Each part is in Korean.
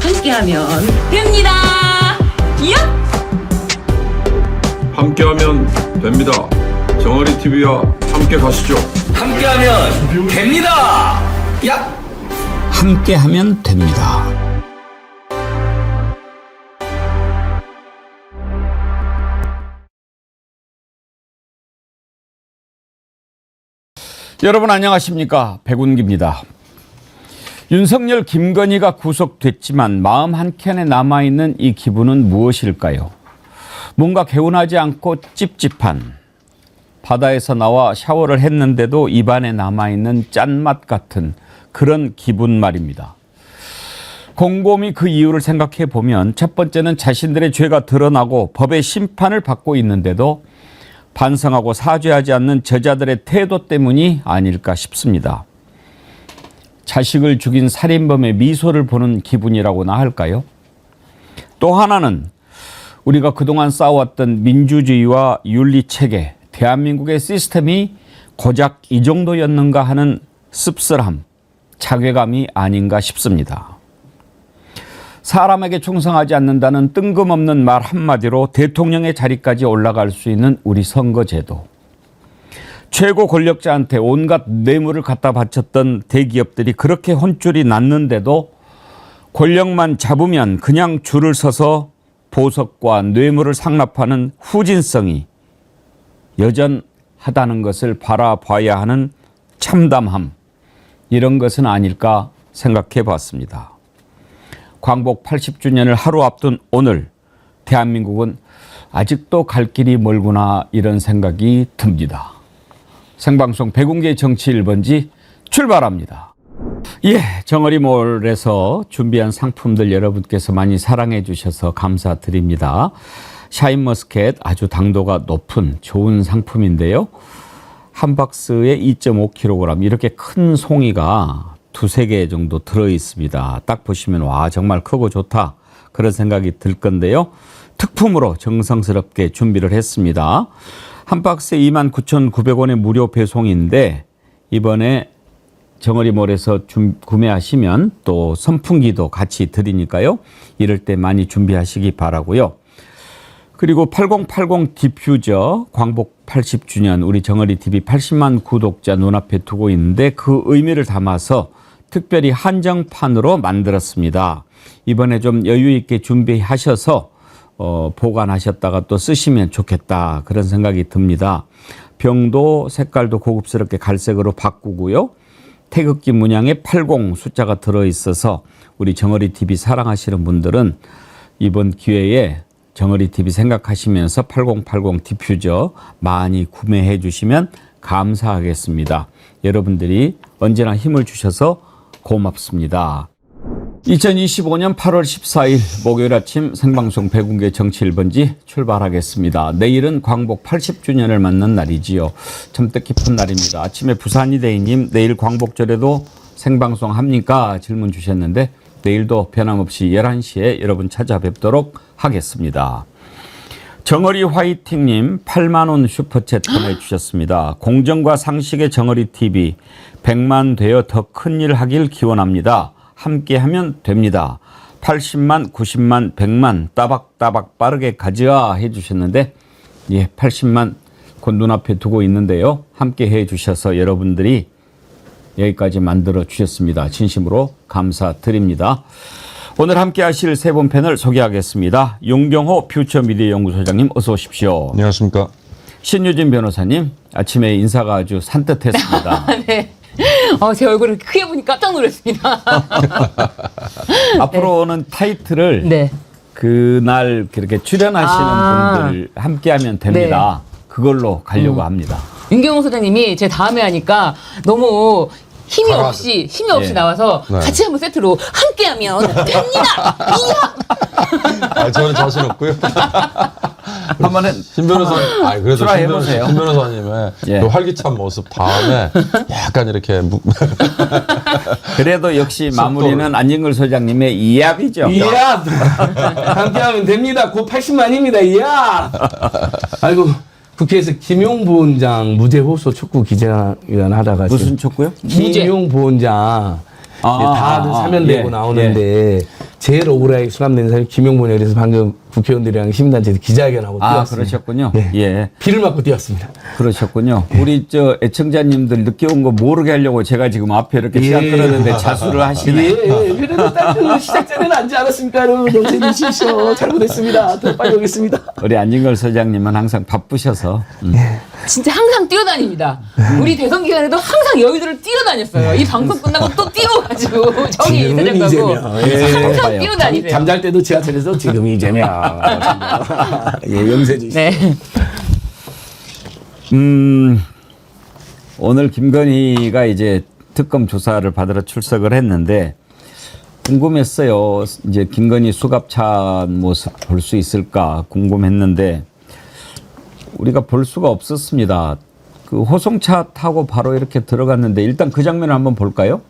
함께하면 됩니다. 야! 함께하면 됩니다. 정어리 TV와 함께 가시죠. 함께하면 됩니다. 야! 함께하면 됩니다. 여러분 안녕하십니까? 백운기입니다. 윤석열, 김건희가 구속됐지만 마음 한켠에 남아있는 이 기분은 무엇일까요? 뭔가 개운하지 않고 찝찝한, 바다에서 나와 샤워를 했는데도 입안에 남아있는 짠맛 같은 그런 기분 말입니다. 곰곰이 그 이유를 생각해 보면 첫 번째는 자신들의 죄가 드러나고 법의 심판을 받고 있는데도 반성하고 사죄하지 않는 저자들의 태도 때문이 아닐까 싶습니다. 자식을 죽인 살인범의 미소를 보는 기분이라고나 할까요? 또 하나는 우리가 그동안 쌓아왔던 민주주의와 윤리체계, 대한민국의 시스템이 고작 이 정도였는가 하는 씁쓸함, 자괴감이 아닌가 싶습니다. 사람에게 충성하지 않는다는 뜬금없는 말 한마디로 대통령의 자리까지 올라갈 수 있는 우리 선거제도. 최고 권력자한테 온갖 뇌물을 갖다 바쳤던 대기업들이 그렇게 혼쭐이 났는데도 권력만 잡으면 그냥 줄을 서서 보석과 뇌물을 상납하는 후진성이 여전하다는 것을 바라봐야 하는 참담함, 이런 것은 아닐까 생각해 봤습니다. 광복 80주년을 하루 앞둔 오늘, 대한민국은 아직도 갈 길이 멀구나, 이런 생각이 듭니다. 생방송 백운기의 정치 1번지 출발합니다. 정어리몰에서 준비한 상품들 여러분께서 많이 사랑해 주셔서 감사드립니다. 샤인머스켓, 아주 당도가 높은 좋은 상품인데요. 한 박스에 2.5kg, 이렇게 큰 송이가 두세 개 정도 들어있습니다. 딱 보시면 와, 정말 크고 좋다, 그런 생각이 들 건데요. 특품으로 정성스럽게 준비를 했습니다. 한 박스에 29,900원의 무료 배송인데 이번에 정어리몰에서 구매하시면 또 선풍기도 같이 드리니까요. 이럴 때 많이 준비하시기 바라고요. 그리고 8080 디퓨저, 광복 80주년 우리 정어리TV 80만 구독자 눈앞에 두고 있는데 그 의미를 담아서 특별히 한정판으로 만들었습니다. 이번에 좀 여유 있게 준비하셔서 보관하셨다가 또 쓰시면 좋겠다, 그런 생각이 듭니다. 병도 색깔도 고급스럽게 갈색으로 바꾸고요. 태극기 문양에 80 숫자가 들어있어서 우리 정어리TV 사랑하시는 분들은 이번 기회에 정어리TV 생각하시면서 8080 디퓨저 많이 구매해 주시면 감사하겠습니다. 여러분들이 언제나 힘을 주셔서 고맙습니다. 2025년 8월 14일 목요일 아침 생방송 백운기의 정치 1번지 출발하겠습니다. 내일은 광복 80주년을 맞는 날이지요. 참 뜻깊은 날입니다. 아침에 부산이대희님, 내일 광복절에도 생방송 합니까? 질문 주셨는데 내일도 변함없이 11시에 여러분 찾아뵙도록 하겠습니다. 정어리 화이팅님 8만원 슈퍼챗 보내주셨습니다. 공정과 상식의 정어리TV 100만 되어 더 큰일 하길 기원합니다. 함께하면 됩니다. 80만, 90만, 100만 따박따박 빠르게 가자 해주셨는데 80만 곧 눈앞에 두고 있는데요. 함께 해주셔서 여러분들이 여기까지 만들어 주셨습니다. 진심으로 감사드립니다. 오늘 함께 하실 세 분 패널 소개하겠습니다. 용경호 퓨처미디어 연구소장님 어서 오십시오. 안녕하십니까. 신유진 변호사님, 아침에 인사가 아주 산뜻했습니다. 네. 제 얼굴을 크게 보니 깜짝 놀랐습니다. 앞으로는 타이틀을 네. 그날 그렇게 출연하시는 분들 함께하면 됩니다. 그걸로 가려고 합니다. 윤경호 소장님이 제 다음에 하니까 너무 힘이 없이 나와서 같이 한번 세트로 함께하면 됩니다. 저는 자신 없고요. 한번은 신 변호사님, 그래도 해보세요. 신 변호사님의 그 활기찬 모습 다음에 약간 이렇게 그래도 역시 마무리는 안진걸 소장님의 이야기죠. 이야, 함께하면 됩니다. 곧 80만입니다. 이야. 아이고, 국회에서 김용 부원장 무죄 호소 촉구 기자회견 하다가 무슨 촉구요? 김용 부원장 다들 사면되고 나오는데 제일 억울하게 수감된 사람이 김용곤이라 그래서 방금 국회의원들이랑 시민단체에서 기자회견하고 뛰었습니다. 그러셨군요. 네. 예. 비를 맞고 뛰었습니다. 그러셨군요. 우리 저 애청자님들 늦게 온 거 모르게 하려고 제가 지금 앞에 이렇게 시작 끌었는데 자수를 하시네. 예, 그래도 딱 시작 전에는 앉지 않았습니까? 여러분, 용서해 주십시오. 잘못했습니다. 더 빨리 오겠습니다. 우리 안진걸 소장님은 항상 바쁘셔서. 진짜 항상 뛰어다닙니다. 우리 대선 기간에도 항상 여의도를 뛰어다녔어요. 이 방송 끝나고 또 뛰어가지고 정의 지금은 이사장 가고 이재명. 항상 뛰어다니세요. 잠잘 때도 지하철에서 지금 이재명. 예, 용서해 주십시오. 네. 오늘 김건희가 이제 특검 조사를 받으러 출석을 했는데 궁금했어요. 이제 김건희 수갑찬 모습 볼 수 있을까 궁금했는데 우리가 볼 수가 없었습니다. 그 호송차 타고 바로 이렇게 들어갔는데 일단 그 장면을 한번 볼까요?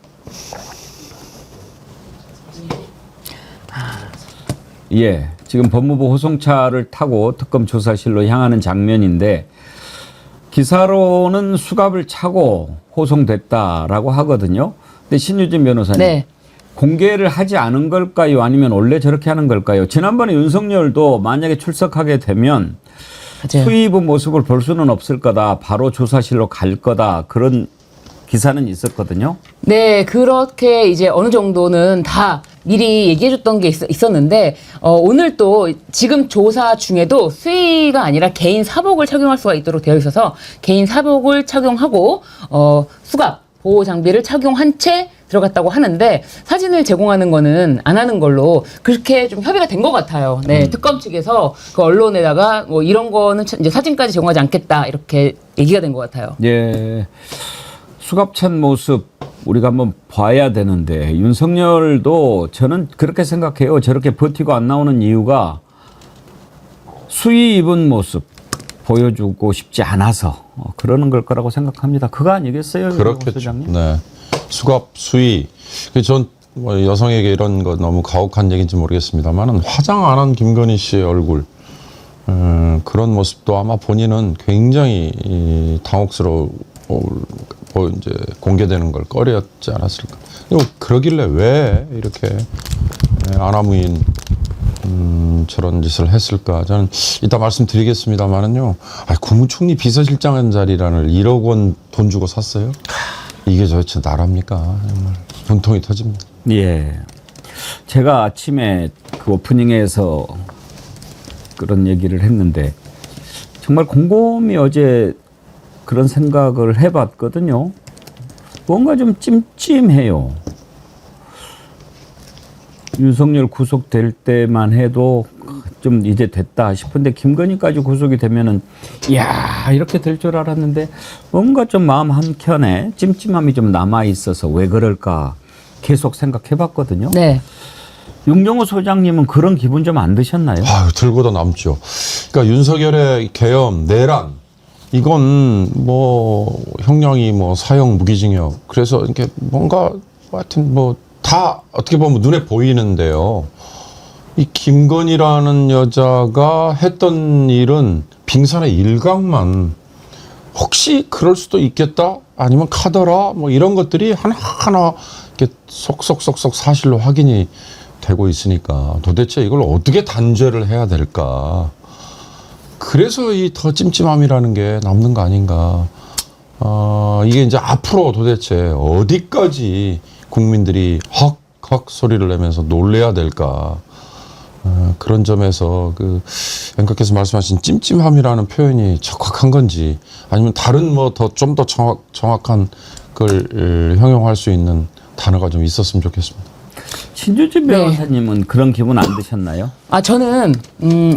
예, 지금 법무부 호송차를 타고 특검 조사실로 향하는 장면인데 기사로는 수갑을 차고 호송됐다라고 하거든요. 근데 신유진 변호사님, 네. 공개를 하지 않은 걸까요? 아니면 원래 저렇게 하는 걸까요? 지난번에 윤석열도 만약에 출석하게 되면 맞아요. 수의 입은 모습을 볼 수는 없을 거다. 바로 조사실로 갈 거다. 그런 기사는 있었거든요. 네, 그렇게 이제 어느 정도는 다 미리 얘기해줬던 게 있었는데, 오늘 또 지금 조사 중에도 수의가 아니라 개인 사복을 착용할 수가 있도록 되어 있어서 개인 사복을 착용하고, 수갑, 보호 장비를 착용한 채 들어갔다고 하는데 사진을 제공하는 거는 안 하는 걸로 그렇게 좀 협의가 된 것 같아요. 네, 특검 측에서 그 언론에다가 뭐 이런 거는 이제 사진까지 제공하지 않겠다 이렇게 얘기가 된 것 같아요. 예. 수갑찬 모습 우리가 한번 봐야 되는데 윤석열도 저는 그렇게 생각해요. 저렇게 버티고 안 나오는 이유가 수의 입은 모습 보여주고 싶지 않아서 그러는 걸 거라고 생각합니다. 그거 아니겠어요? 그렇겠죠. 소장님? 네. 수갑, 수의. 전 뭐 여성에게 이런 거 너무 가혹한 얘기인지 모르겠습니다만은 화장 안 한 김건희 씨의 얼굴 그런 모습도 아마 본인은 굉장히 당혹스러워 이제 공개되는 걸 꺼렸지 않았을까. 그러길래 왜 이렇게 아나무인 저런 짓을 했을까. 저는 이따 말씀드리겠습니다만은요. 국무총리 비서실장 자리라는 1억 원 돈 주고 샀어요. 이게 도대체 나랍니까? 정말 분통이 터집니다. 예. 제가 아침에 그 오프닝에서 그런 얘기를 했는데 정말 곰곰이 어제 그런 생각을 해봤거든요. 뭔가 좀 찜찜해요. 윤석열 구속될 때만 해도 좀 이제 됐다 싶은데 김건희까지 구속이 되면은 이야 이렇게 될 줄 알았는데 뭔가 좀 마음 한켠에 찜찜함이 좀 남아 있어서 왜 그럴까 계속 생각해봤거든요. 네. 윤경호 소장님은 그런 기분 좀 안 드셨나요? 들고도 남죠. 그러니까 윤석열의 계엄, 내란 이건 뭐 형량이 뭐 사형 무기징역 그래서 이렇게 뭔가 하여튼 뭐 다 어떻게 보면 눈에 보이는데요. 이 김건희라는 여자가 했던 일은 빙산의 일각만 혹시 그럴 수도 있겠다 아니면 카더라 뭐 이런 것들이 하나하나 이렇게 속속속속 사실로 확인이 되고 있으니까 도대체 이걸 어떻게 단죄를 해야 될까. 그래서 이 더 찜찜함이라는 게 남는 거 아닌가. 이게 이제 앞으로 도대체 어디까지 국민들이 헉헉 소리를 내면서 놀래야 될까. 그런 점에서 그 앵커께서 말씀하신 찜찜함이라는 표현이 적확한 건지 아니면 다른 뭐 더 좀 더 정확한 걸 형용할 수 있는 단어가 좀 있었으면 좋겠습니다. 신주진 변호사님은 그런 기분 안 드셨나요? 저는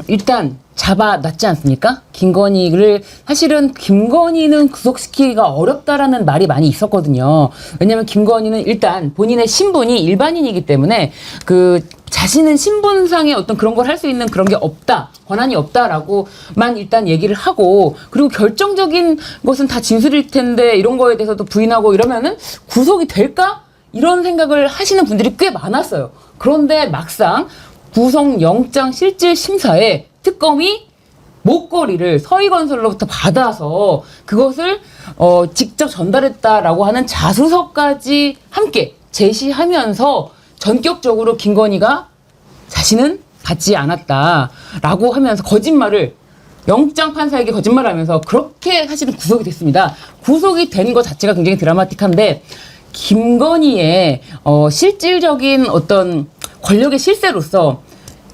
일단 잡아놨지 않습니까? 김건희를 사실은 김건희는 구속시키기가 어렵다라는 말이 많이 있었거든요. 왜냐하면 김건희는 일단 본인의 신분이 일반인이기 때문에 그 자신은 신분상의 어떤 그런 걸 할 수 있는 그런 게 없다, 권한이 없다라고만 일단 얘기를 하고 그리고 결정적인 것은 다 진술일 텐데 이런 거에 대해서도 부인하고 이러면은 구속이 될까? 이런 생각을 하시는 분들이 꽤 많았어요. 그런데 막상 구속영장 실질 심사에 특검이 목걸이를 서희건설로부터 받아서 그것을 직접 전달했다라고 하는 자수서까지 함께 제시하면서 전격적으로 김건희가 자신은 받지 않았다라고 하면서 거짓말을 영장 판사에게 거짓말을 하면서 그렇게 사실은 구속이 됐습니다. 구속이 된 것 자체가 굉장히 드라마틱한데 김건희의 실질적인 어떤 권력의 실세로서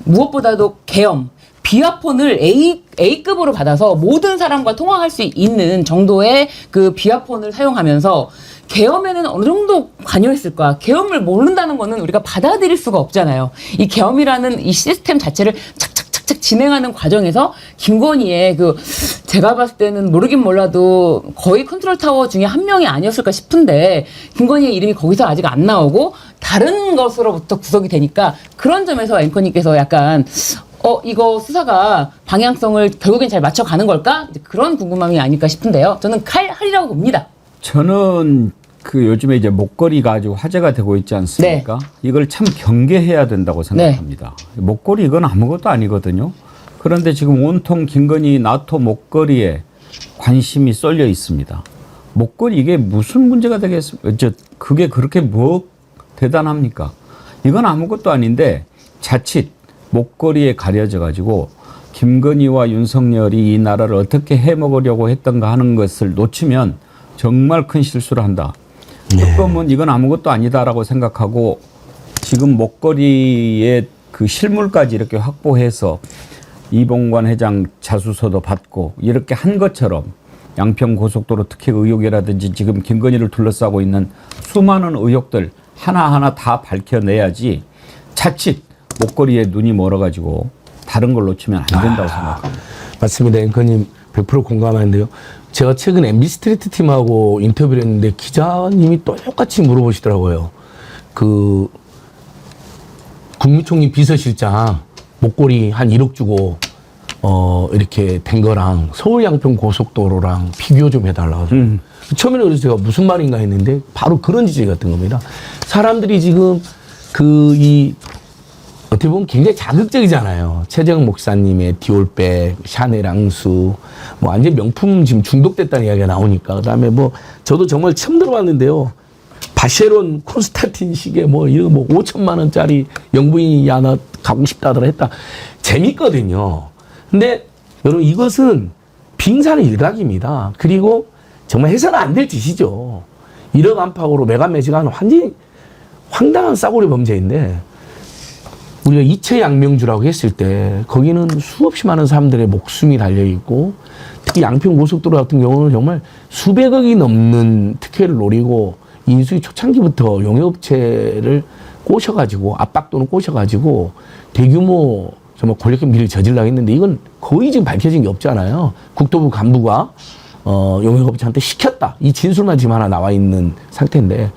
무엇보다도 계엄, 비아폰을 A급으로 받아서 모든 사람과 통화할 수 있는 정도의 그 비아폰을 사용하면서 계엄에는 어느 정도 관여했을까? 계엄을 모른다는 거는 우리가 받아들일 수가 없잖아요. 이 계엄이라는 이 시스템 자체를 착착착착 진행하는 과정에서 김건희의 제가 봤을 때는 모르긴 몰라도 거의 컨트롤 타워 중에 한 명이 아니었을까 싶은데 김건희의 이름이 거기서 아직 안 나오고 다른 것으로부터 구속이 되니까 그런 점에서 앵커님께서 약간 이거 수사가 방향성을 결국엔 잘 맞춰가는 걸까? 이제 그런 궁금함이 아닐까 싶은데요. 저는 칼할이라고 봅니다. 저는 요즘에 이제 목걸이가 아주 화제가 되고 있지 않습니까? 이걸 참 경계해야 된다고 생각합니다. 목걸이 이건 아무것도 아니거든요. 그런데 지금 온통 김건희 나토 목걸이에 관심이 쏠려 있습니다. 목걸이 이게 무슨 문제가 되겠습니까? 그게 그렇게 뭐 대단합니까? 이건 아무것도 아닌데 자칫 목걸이에 가려져 가지고 김건희와 윤석열이 이 나라를 어떻게 해먹으려고 했던가 하는 것을 놓치면 정말 큰 실수를 한다. 특검은 이건 아무것도 아니다라고 생각하고 지금 목걸이의 그 실물까지 이렇게 확보해서 이봉관 회장 자수서도 받고 이렇게 한 것처럼 양평 고속도로 특혜 의혹이라든지 지금 김건희를 둘러싸고 있는 수많은 의혹들 하나하나 다 밝혀내야지 자칫 목걸이에 눈이 멀어가지고 다른 걸 놓치면 안 된다고 생각합니다. 맞습니다. 앵커님 100% 공감하는데요. 제가 최근 MB 스트리트 팀하고 인터뷰를 했는데 기자님이 똑같이 물어보시더라고요. 국무총리 비서실장 목걸이 한 1억 주고 이렇게 된 거랑 서울 양평 고속도로랑 비교 좀 해달라고. 처음에는 그래서 제가 무슨 말인가 했는데 바로 그런 지적이 같은 겁니다. 사람들이 지금 어떻게 보면 굉장히 자극적이잖아요. 최재형 목사님의 디올백, 샤넬 앙수, 완전 명품 지금 중독됐다는 이야기가 나오니까. 그 다음에 저도 정말 처음 들어봤는데요. 바쉐론 콘스탄틴 시계 이런 5천만 원짜리 영부인이 나 가고 싶다더라 했다. 재밌거든요. 근데 여러분 이것은 빙산의 일각입니다. 그리고 정말 해서는 안 될 짓이죠. 1억 안팎으로 매간매직하는 완전히 황당한 싸구려 범죄인데 우리가 이채양명주라고 했을 때 거기는 수없이 많은 사람들의 목숨이 달려있고 특히 양평 고속도로 같은 경우는 정말 수백억이 넘는 특혜를 노리고 인수위 초창기부터 용역업체를 꼬셔가지고 압박돈을 꼬셔가지고 대규모 정말 권력형 비리를 저질러고 했는데 이건 거의 지금 밝혀진 게 없잖아요. 국토부 간부가 용역업체한테 시켰다. 이 진술만 지금 하나 나와 있는 상태인데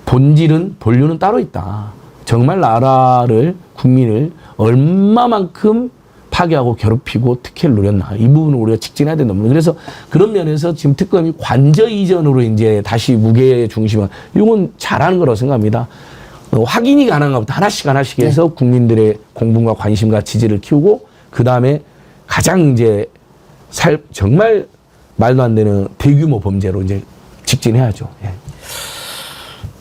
본류는 따로 있다. 정말 나라를 국민을 얼마만큼 파괴하고 괴롭히고 특혜를 누렸나 이 부분을 우리가 직진해야 된다. 그래서 그런 면에서 지금 특검이 관저 이전으로 이제 다시 무게 중심을 이건 잘하는 거라고 생각합니다. 확인이 가능한 것부터 하나씩 해서 국민들의 공분과 관심과 지지를 키우고 그 다음에 가장 이제 정말 말도 안 되는 대규모 범죄로 이제 직진해야죠. 예.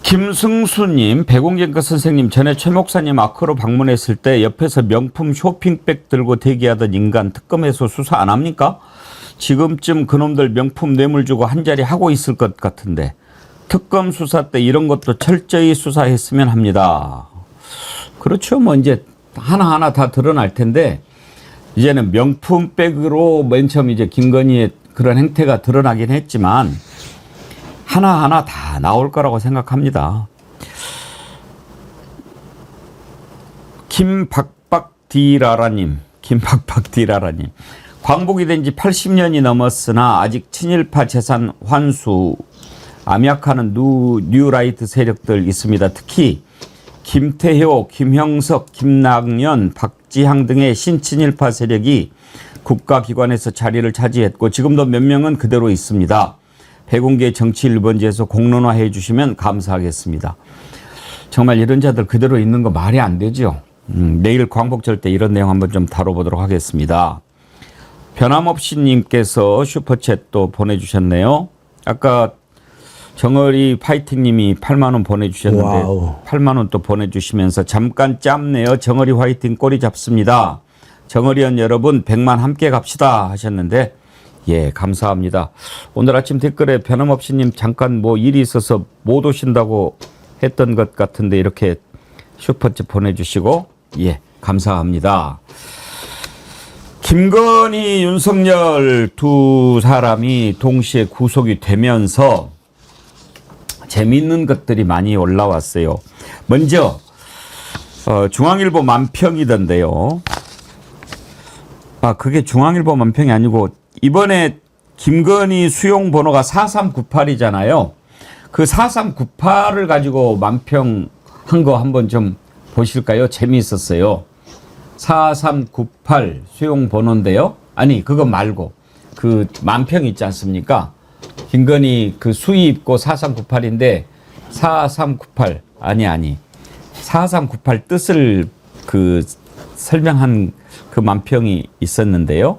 김승수님, 백운경과 선생님, 전에 최 목사님 아크로 방문했을 때 옆에서 명품 쇼핑백 들고 대기하던 인간 특검에서 수사 안 합니까? 지금쯤 그놈들 명품 뇌물 주고 한자리 하고 있을 것 같은데 특검 수사 때 이런 것도 철저히 수사했으면 합니다. 그렇죠. 이제 하나하나 다 드러날 텐데 이제는 명품백으로 맨 처음 이제 김건희의 그런 행태가 드러나긴 했지만 하나하나 다 나올 거라고 생각합니다. 김박박디라라님. 광복이 된 지 80년이 넘었으나 아직 친일파 재산 환수 암약하는 뉴라이트 세력들 있습니다. 특히 김태효, 김형석, 김낙연, 박지향 등의 신친일파 세력이 국가기관에서 자리를 차지했고 지금도 몇 명은 그대로 있습니다. 백운계 정치 1번지에서 공론화해 주시면 감사하겠습니다. 정말 이런 자들 그대로 있는 거 말이 안 되죠. 내일 광복절 때 이런 내용 한번 좀 다뤄보도록 하겠습니다. 변함없이 님께서 슈퍼챗 또 보내주셨네요. 아까 정어리 화이팅님이 8만 원 보내주셨는데 와우. 8만 원 또 보내주시면서 잠깐 짬내요. 정어리 화이팅 꼬리 잡습니다. 정어리원 여러분 100만 함께 갑시다 하셨는데 예 감사합니다. 오늘 아침 댓글에 변함없이님 잠깐 뭐 일이 있어서 못 오신다고 했던 것 같은데 이렇게 슈퍼챗 보내주시고 예 감사합니다. 김건희, 윤석열 두 사람이 동시에 구속이 되면서 재미있는 것들이 많이 올라왔어요. 먼저 중앙일보 만평이던데요. 아 그게 중앙일보 만평이 아니고 이번에 김건희 수용 번호가 4398이잖아요. 그 4398을 가지고 만평 한 거 한번 좀 보실까요? 재미있었어요. 4398 수용 번호인데요. 아니 그거 말고 그 만평 있지 않습니까? 김건희 그 수입고 4398인데 4398 아니 4398 뜻을 그 설명한 그 만평이 있었는데요.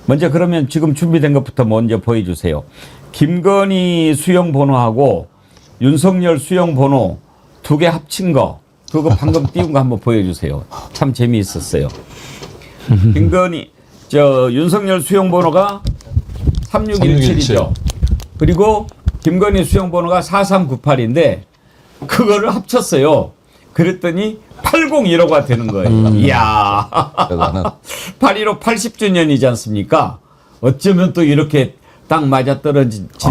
먼저 그러면 지금 준비된 것부터 먼저 보여주세요. 김건희 수용 번호하고 윤석열 수용 번호 두 개 합친 거 그거 방금 띄운 거 한번 보여주세요. 참 재미있었어요. 김건희 윤석열 수용 번호가 3617이죠. 그리고 김건희 수용 번호가 4398인데 그거를 합쳤어요. 그랬더니 8015가 되는 거예요. 이야. 8.15 80주년이지 않습니까? 어쩌면 또 이렇게 딱 맞아떨어지는지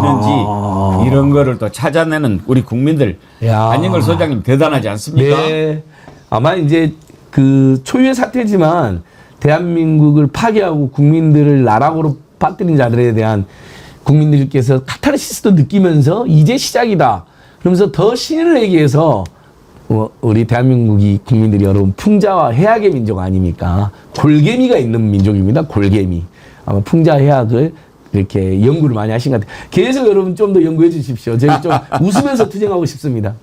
이런 거를 또 찾아내는 우리 국민들. 야. 안영걸 소장님 대단하지 않습니까? 네. 아마 이제 그 초유의 사태지만 대한민국을 파괴하고 국민들을 나락으로 빠뜨린 자들에 대한 국민들께서 카타르시스도 느끼면서 이제 시작이다. 그러면서 더 신을 내기 위해서 우리 대한민국이 국민들이 여러분 풍자와 해악의 민족 아닙니까? 골개미가 있는 민족입니다. 골개미. 아마 풍자 해악을 이렇게 연구를 많이 하신 것 같아요. 계속 여러분 좀 더 연구해 주십시오. 제가 좀 웃으면서 투쟁하고 싶습니다.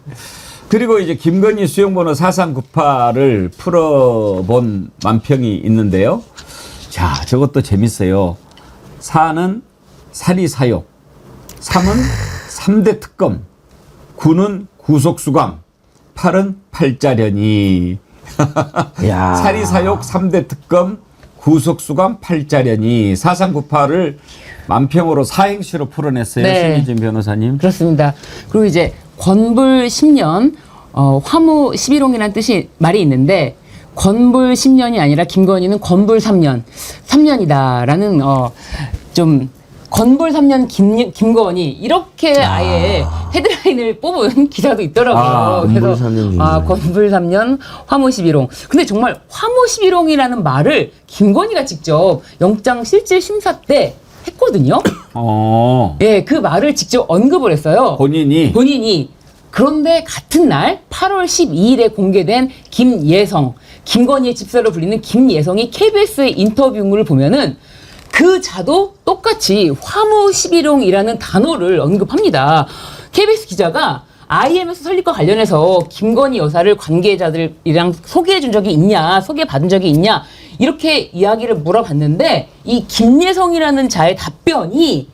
그리고 이제 김건희 수용번호 4398을 풀어본 만평이 있는데요. 자, 저것도 재밌어요. 4는 사리사욕, 3은 3대 특검, 9는 구속수감, 8은 팔자련이. 야. 사리사욕, 3대 특검, 구속수감, 팔자련이. 4398을 만평으로 사행시로 풀어냈어요. 네. 신희진 변호사님. 그렇습니다. 그리고 이제 권불 10년, 화무 11홍이라는 뜻이 말이 있는데 권불 10년이 아니라 김건희는 권불 3년, 3년이다라는 좀 권불 3년 김건희 이렇게 아예 헤드라인을 뽑은 기사도 있더라고요. 권불 3년 김건희. 권불 3년 화무 11홍. 근데 정말 화무 11홍이라는 말을 김건희가 직접 영장 실질 심사 때 했거든요. 예, 그 말을 직접 언급을 했어요. 본인이. 그런데 같은 날 8월 12일에 공개된 김건희의 집사로 불리는 김예성이 KBS의 인터뷰를 보면은 그 자도 똑같이 화무 11홍이라는 단어를 언급합니다. KBS 기자가 IMF 설립과 관련해서 김건희 여사를 관계자들이랑 소개해준 적이 있냐, 소개받은 적이 있냐 이렇게 이야기를 물어봤는데 이 김예성이라는 자의 답변이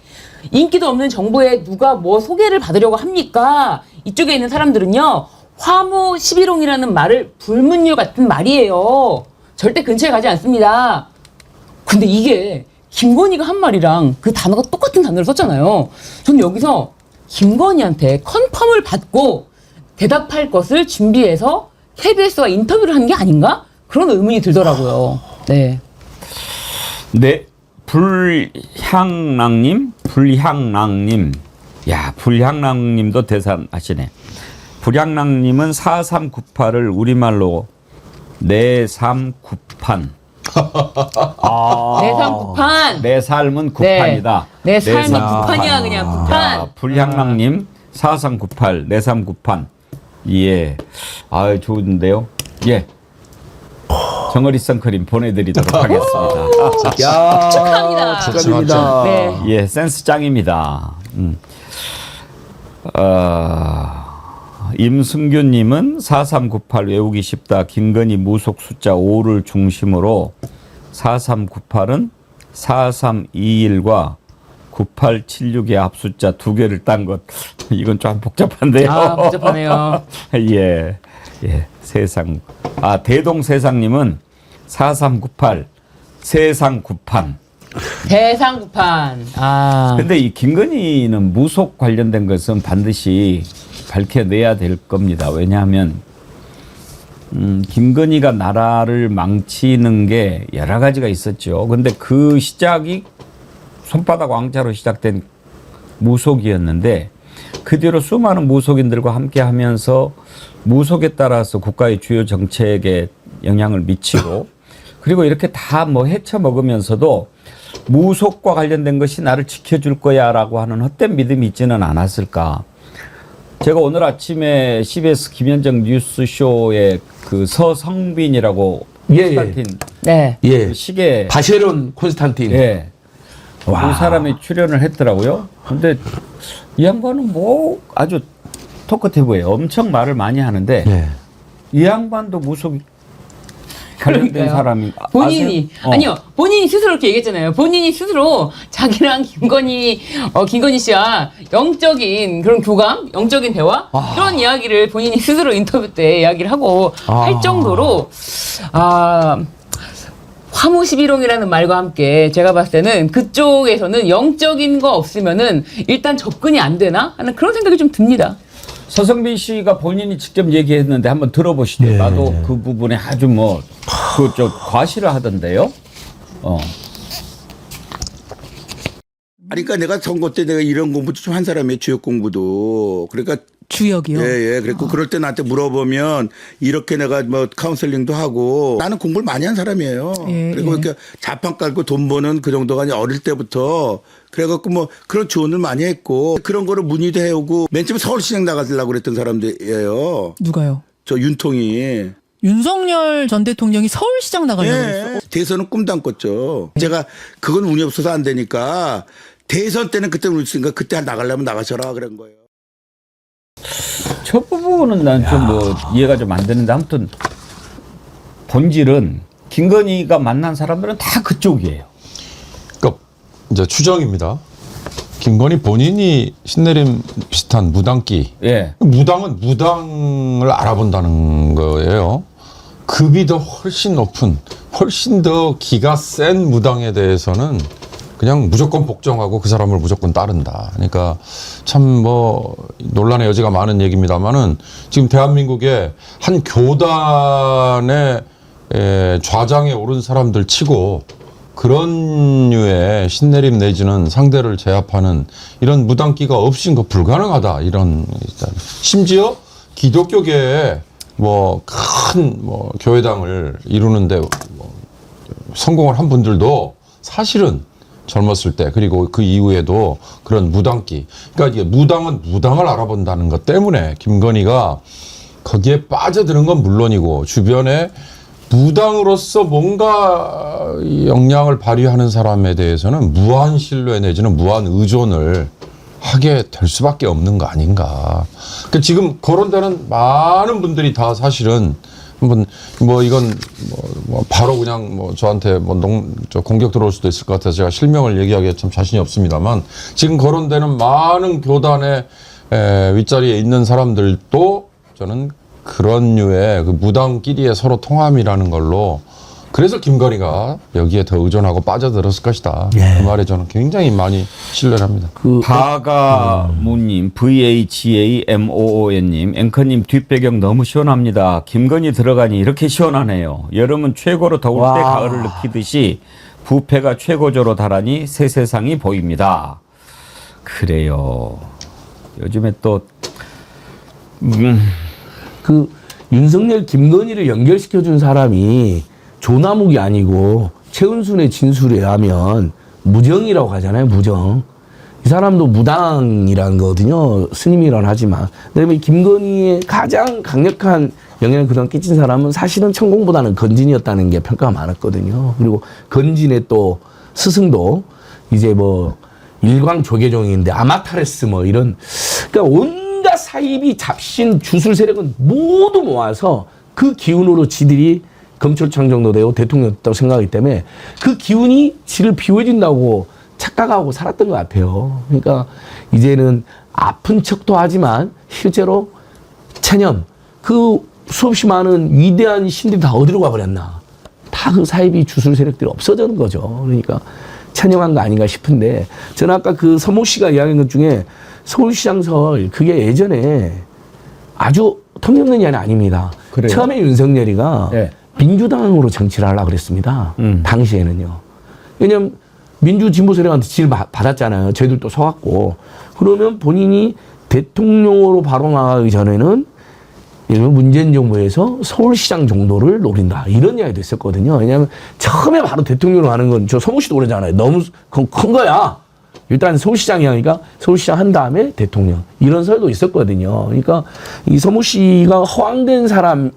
인기도 없는 정부에 누가 뭐 소개를 받으려고 합니까? 이쪽에 있는 사람들은요 화무 11홍이라는 말을 불문율 같은 말이에요. 절대 근처에 가지 않습니다. 근데 이게 김건희가 한 말이랑 그 단어가 똑같은 단어를 썼잖아요. 저는 여기서 김건희한테 컨펌을 받고 대답할 것을 준비해서 KBS와 인터뷰를 한 게 아닌가? 그런 의문이 들더라고요. 네. 네. 불향랑님. 야, 불향랑님도 대단하시네. 불향랑님은 4398을 우리말로 내삼구판. 내삼구판. 내 삶은 구판이다. 내 삶은 구판이야 그냥 구판. 불향랑님 4398 내삼구판. 예. 아 좋은데요. 예. 정어리 선크림 보내드리도록 하겠습니다. 야, 축하합니다. 축하드립니다. 네. 예, 센스 짱입니다. 임승규님은 4398 외우기 쉽다. 김건희 무속 숫자 5를 중심으로 4398은 4321과 9876의 앞숫자 2개를 딴 것. 이건 좀 복잡한데요. 아, 복잡하네요. 예. 예. 세상. 아, 대동세상님은 4398 세상 구판. 대상구판. 아. 근데 이 김건희는 무속 관련된 것은 반드시 밝혀내야 될 겁니다. 왜냐하면 김건희가 나라를 망치는 게 여러 가지가 있었죠. 근데 그 시작이 손바닥 왕자로 시작된 무속이었는데 그 뒤로 수많은 무속인들과 함께 하면서 무속에 따라서 국가의 주요 정책에 영향을 미치고 그리고 이렇게 다 뭐 헤쳐 먹으면서도 무속과 관련된 것이 나를 지켜줄 거야라고 하는 헛된 믿음이 있지는 않았을까. 제가 오늘 아침에 CBS 김현정 뉴스쇼에 그 서성빈이라고 콘스탄틴 네. 예. 그 시계 바쉐론 콘스탄틴. 예. 와. 그 사람이 출연을 했더라고요. 근데 이 양반은 뭐 아주 토커티브예요. 엄청 말을 많이 하는데 네. 이 양반도 무속 관련된 그러니까요. 사람이 본인이 아세요? 아니요 본인이 스스로 이렇게 얘기했잖아요. 본인이 스스로 자기랑 김건희 씨와 영적인 그런 교감, 영적인 대화 이런 이야기를 본인이 스스로 인터뷰 때 이야기를 하고 할 정도로 화무시비롱이라는 말과 함께 제가 봤을 때는 그쪽에서는 영적인 거 없으면은 일단 접근이 안 되나 하는 그런 생각이 좀 듭니다. 서성빈 씨가 본인이 직접 얘기했는데 한번 들어보시죠. 예. 나도 그 부분에 아주 뭐 그 저 과시를 하던데요. 아니, 그러니까 내가 선거 때 내가 이런 공부도 좀 한 사람이에요. 주역 공부도. 그러니까 주역이요? 예. 그랬고 그럴 때 나한테 물어보면 이렇게 내가 뭐 카운셀링도 하고 나는 공부를 많이 한 사람이에요. 예, 그리고 예. 이렇게 자판 깔고 돈 버는 그 정도가 아니라 어릴 때부터 그래갖고 뭐 그런 조언을 많이 했고 그런 거를 문의도 해오고 맨 처음에 서울시장 나가려고 그랬던 사람들이에요. 누가요? 저 윤통이. 윤석열 전 대통령이 서울시장 나가려고 그랬어? 예. 대선은 꿈도 안 꿨죠. 제가 그건 운이 없어서 안 되니까 대선 때는 그때 운이 있으니까 그때 나가려면 나가셔라 그런 거예요. 저 부분은 난 좀 뭐 이해가 좀 안 되는데 아무튼 본질은 김건희가 만난 사람들은 다 그쪽이에요. 그러니까 이제 추정입니다. 김건희 본인이 신내림 비슷한 무당기. 예. 무당은 무당을 알아본다는 거예요. 급이 더 훨씬 높은, 훨씬 더 기가 센 무당에 대해서는 그냥 무조건 복종하고 그 사람을 무조건 따른다. 그러니까 참 뭐 논란의 여지가 많은 얘기입니다만은 지금 대한민국의 한 교단의 좌장에 오른 사람들 치고 그런 류의 신내림 내지는 상대를 제압하는 이런 무당기가 없인 거 불가능하다. 이런 심지어 기독교계에 뭐 큰 뭐 교회당을 이루는데 뭐 성공을 한 분들도 사실은 젊었을 때 그리고 그 이후에도 그런 무당기. 그러니까 이게 무당은 무당을 알아본다는 것 때문에 김건희가 거기에 빠져드는 건 물론이고 주변에 무당으로서 뭔가 역량을 발휘하는 사람에 대해서는 무한 신뢰 내지는 무한 의존을 하게 될 수밖에 없는 거 아닌가. 그러니까 지금 거론되는 많은 분들이 다 사실은 한번 뭐 이건 뭐 바로 그냥 뭐 저한테 뭐 공격 들어올 수도 있을 것 같아서 제가 실명을 얘기하기에 참 자신이 없습니다만 지금 거론되는 많은 교단의 윗자리에 있는 사람들도 저는 그런 류의 그 무당끼리의 서로 통함이라는 걸로 그래서 김건희가 여기에 더 의존하고 빠져들었을 것이다. 예. 그 말에 저는 굉장히 많이 신뢰를 합니다. 바가무님, VHAMOON님, 앵커님 뒷배경 너무 시원합니다. 김건희 들어가니 이렇게 시원하네요. 여름은 최고로 더울 때 와. 가을을 느끼듯이 부패가 최고조로 달하니 새 세상이 보입니다. 그래요. 요즘에 또 그 윤석열 김건희를 연결시켜준 사람이 조남욱이 아니고 최은순의 진술에 의하면 무정이라고 하잖아요. 무정. 이 사람도 무당이라는 거거든요. 스님이란 하지만. 그다음에 김건희의 가장 강력한 영향을 그동안 끼친 사람은 사실은 천공보다는 건진이었다는 게 평가가 많았거든요. 그리고 건진의 또 스승도 이제 뭐 일광조계종인데 아마타레스 뭐 이런 그러니까 온갖 사입이 잡신 주술 세력은 모두 모아서 그 기운으로 지들이 검찰총장도 되고 대통령 됐다고 생각하기 때문에 그 기운이 지를 비워진다고 착각하고 살았던 것 같아요. 그러니까 이제는 아픈 척도 하지만 실제로 체념, 그 수없이 많은 위대한 신들이 다 어디로 가버렸나. 다 그 사이비 주술 세력들이 없어지는 거죠. 그러니까 체념한 거 아닌가 싶은데, 저는 아까 그 서모 씨가 이야기한 것 중에 서울시장설, 그게 예전에 아주 터무니없는 게 아닙니다. 그래요? 처음에 윤석열이가 네. 민주당으로 정치를 하려고 그랬습니다. 당시에는요. 왜냐면 민주 진보 세력한테 지지를 받았잖아요. 저희들도 속았고. 그러면 본인이 대통령으로 바로 나가기 전에는 예를 들면 문재인 정부에서 서울시장 정도를 노린다. 이런 이야기도 있었거든요. 왜냐하면 처음에 바로 대통령으로 가는 건 저 서모 씨도 그러잖아요. 너무 큰 거야. 일단 서울시장이 하니까 서울시장 한 다음에 대통령. 이런 설도 있었거든요. 그러니까 이 서모 씨가 허황된 사람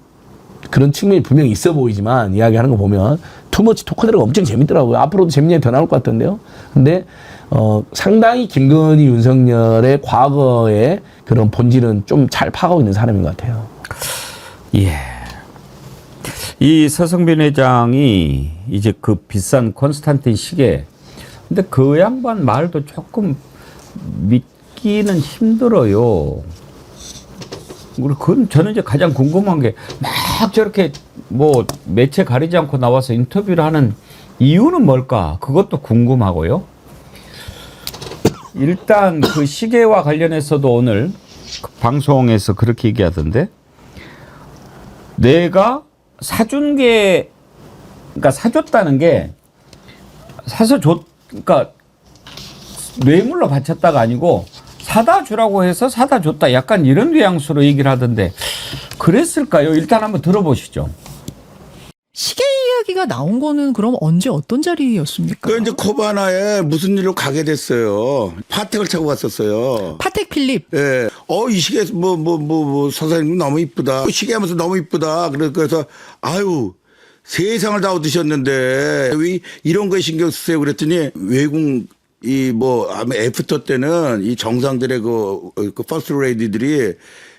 그런 측면이 분명히 있어 보이지만 이야기하는 거 보면 투머치 토크들이 엄청 재밌더라고요. 앞으로도 재밌는 얘기 더 나올 것 같던데요. 근데 상당히 김건희, 윤석열의 과거의 그런 본질은 좀 잘 파악하고 있는 사람인 것 같아요. 예. 이 서성빈 회장이 이제 그 비싼 콘스탄틴 시계. 근데 그 양반 말도 조금 믿기는 힘들어요. 그건 저는 이제 가장 궁금한 게 막 저렇게 뭐 매체 가리지 않고 나와서 인터뷰를 하는 이유는 뭘까? 그것도 궁금하고요. 일단 그 시계와 관련해서도 오늘 방송에서 그렇게 얘기하던데, 내가 사준 게, 그러니까 사줬다는 게 사서 그러니까 뇌물로 바쳤다가 아니고 사다 주라고 해서 사다 줬다, 약간 이런 뉘앙스로 얘기를 하던데 그랬을까요? 일단 한번 들어보시죠. 시계 이야기가 나온 거는 그럼 언제 어떤 자리였습니까? 그 이제 코바나에 무슨 일로 가게 됐어요. 파텍을 차고 갔었어요. 파텍 필립. 예. 이 시계 서사님 너무 이쁘다. 시계 하면서 너무 이쁘다. 그래서 아유, 세상을 다 얻으셨는데 왜 이런 거에 신경 쓰세요? 그랬더니 외국 아마 애프터 때는 이 정상들의 그 퍼스트 레이디들이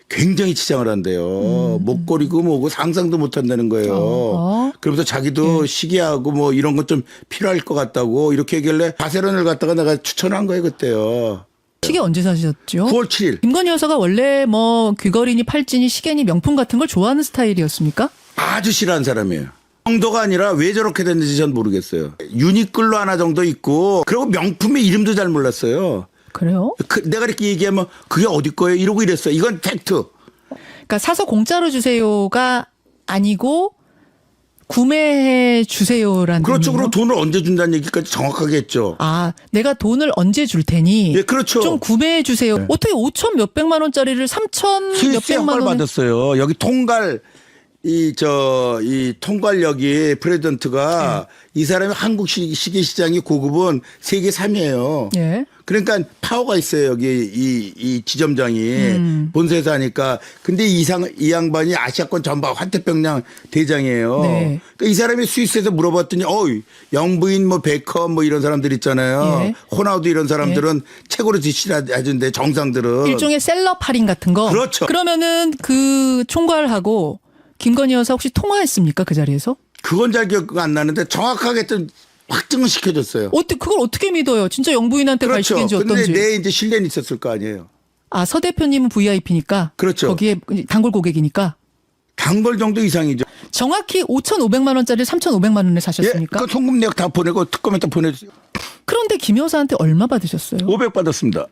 굉장히 치장을 한대요. 목걸이고 뭐고 상상도 못 한다는 거예요. 그러면서 자기도 시계하고 뭐 이런 것 좀 필요할 것 같다고 이렇게 얘기길래 바세론을 갖다가 내가 추천한 거예요, 그때요. 시계 언제 사셨죠? 9월 7일. 김건희 여사가 원래 뭐 귀걸이니 팔찌니 시계니 명품 같은 걸 좋아하는 스타일이었습니까? 아주 싫어하는 사람이에요. 정도가 아니라 왜 저렇게 됐는지 전 모르겠어요. 유니클로 하나 정도 있고, 그리고 명품의 이름도 잘 몰랐어요. 그래요? 내가 이렇게 얘기하면 그게 어디 거예요? 이러고 이랬어요. 이건 팩트. 그러니까 사서 공짜로 주세요가 아니고 구매해 주세요라는. 그렇죠. 의미요? 그리고 돈을 언제 준다는 얘기까지 정확하게 했죠. 아, 내가 돈을 언제 줄 테니. 예, 그렇죠. 좀 구매해 주세요. 네. 어떻게 5천 몇백만 원짜리를 3천 스위스 몇백만 양말 원 받았어요. 여기 통갈 이 통갈역이 프레젠트가 이 사람이 한국 시계 시장이 고급은 세계 3위예요. 예. 그러니까 파워가 있어요. 여기 이 지점장이 본사에서 하니까. 근데 이 양반이 아시아권 전박 환태평양 대장이에요. 네. 그러니까 이 사람이 스위스에서 물어봤더니 영부인 뭐 베컴 뭐 이런 사람들 있잖아요. 예. 호나우두 이런 사람들은 최고로 지시하던데 정상들은. 일종의 셀럽 할인 같은 거. 그렇죠. 그러면은 그 총괄하고 김건희 여사 혹시 통화했습니까? 그 자리에서? 그건 잘 기억 안 나는데 정확하게 또 확증을 시켜줬어요. 그걸 어떻게 믿어요? 진짜 영부인한테 갈 그렇죠. 시계인지 근데 어떤지. 내 이제 신뢰는 있었을 거 아니에요. 아, 서 대표님은 VIP니까. 그렇죠. 거기에 단골 고객이니까. 단골 정도 이상이죠. 정확히 5,500만 원짜리 3,500만 원에 사셨습니까? 그 통금 내역 다 보내고 특검에다 보내주세요. 그런데 김 여사한테 얼마 받으셨어요? 500 받았습니다.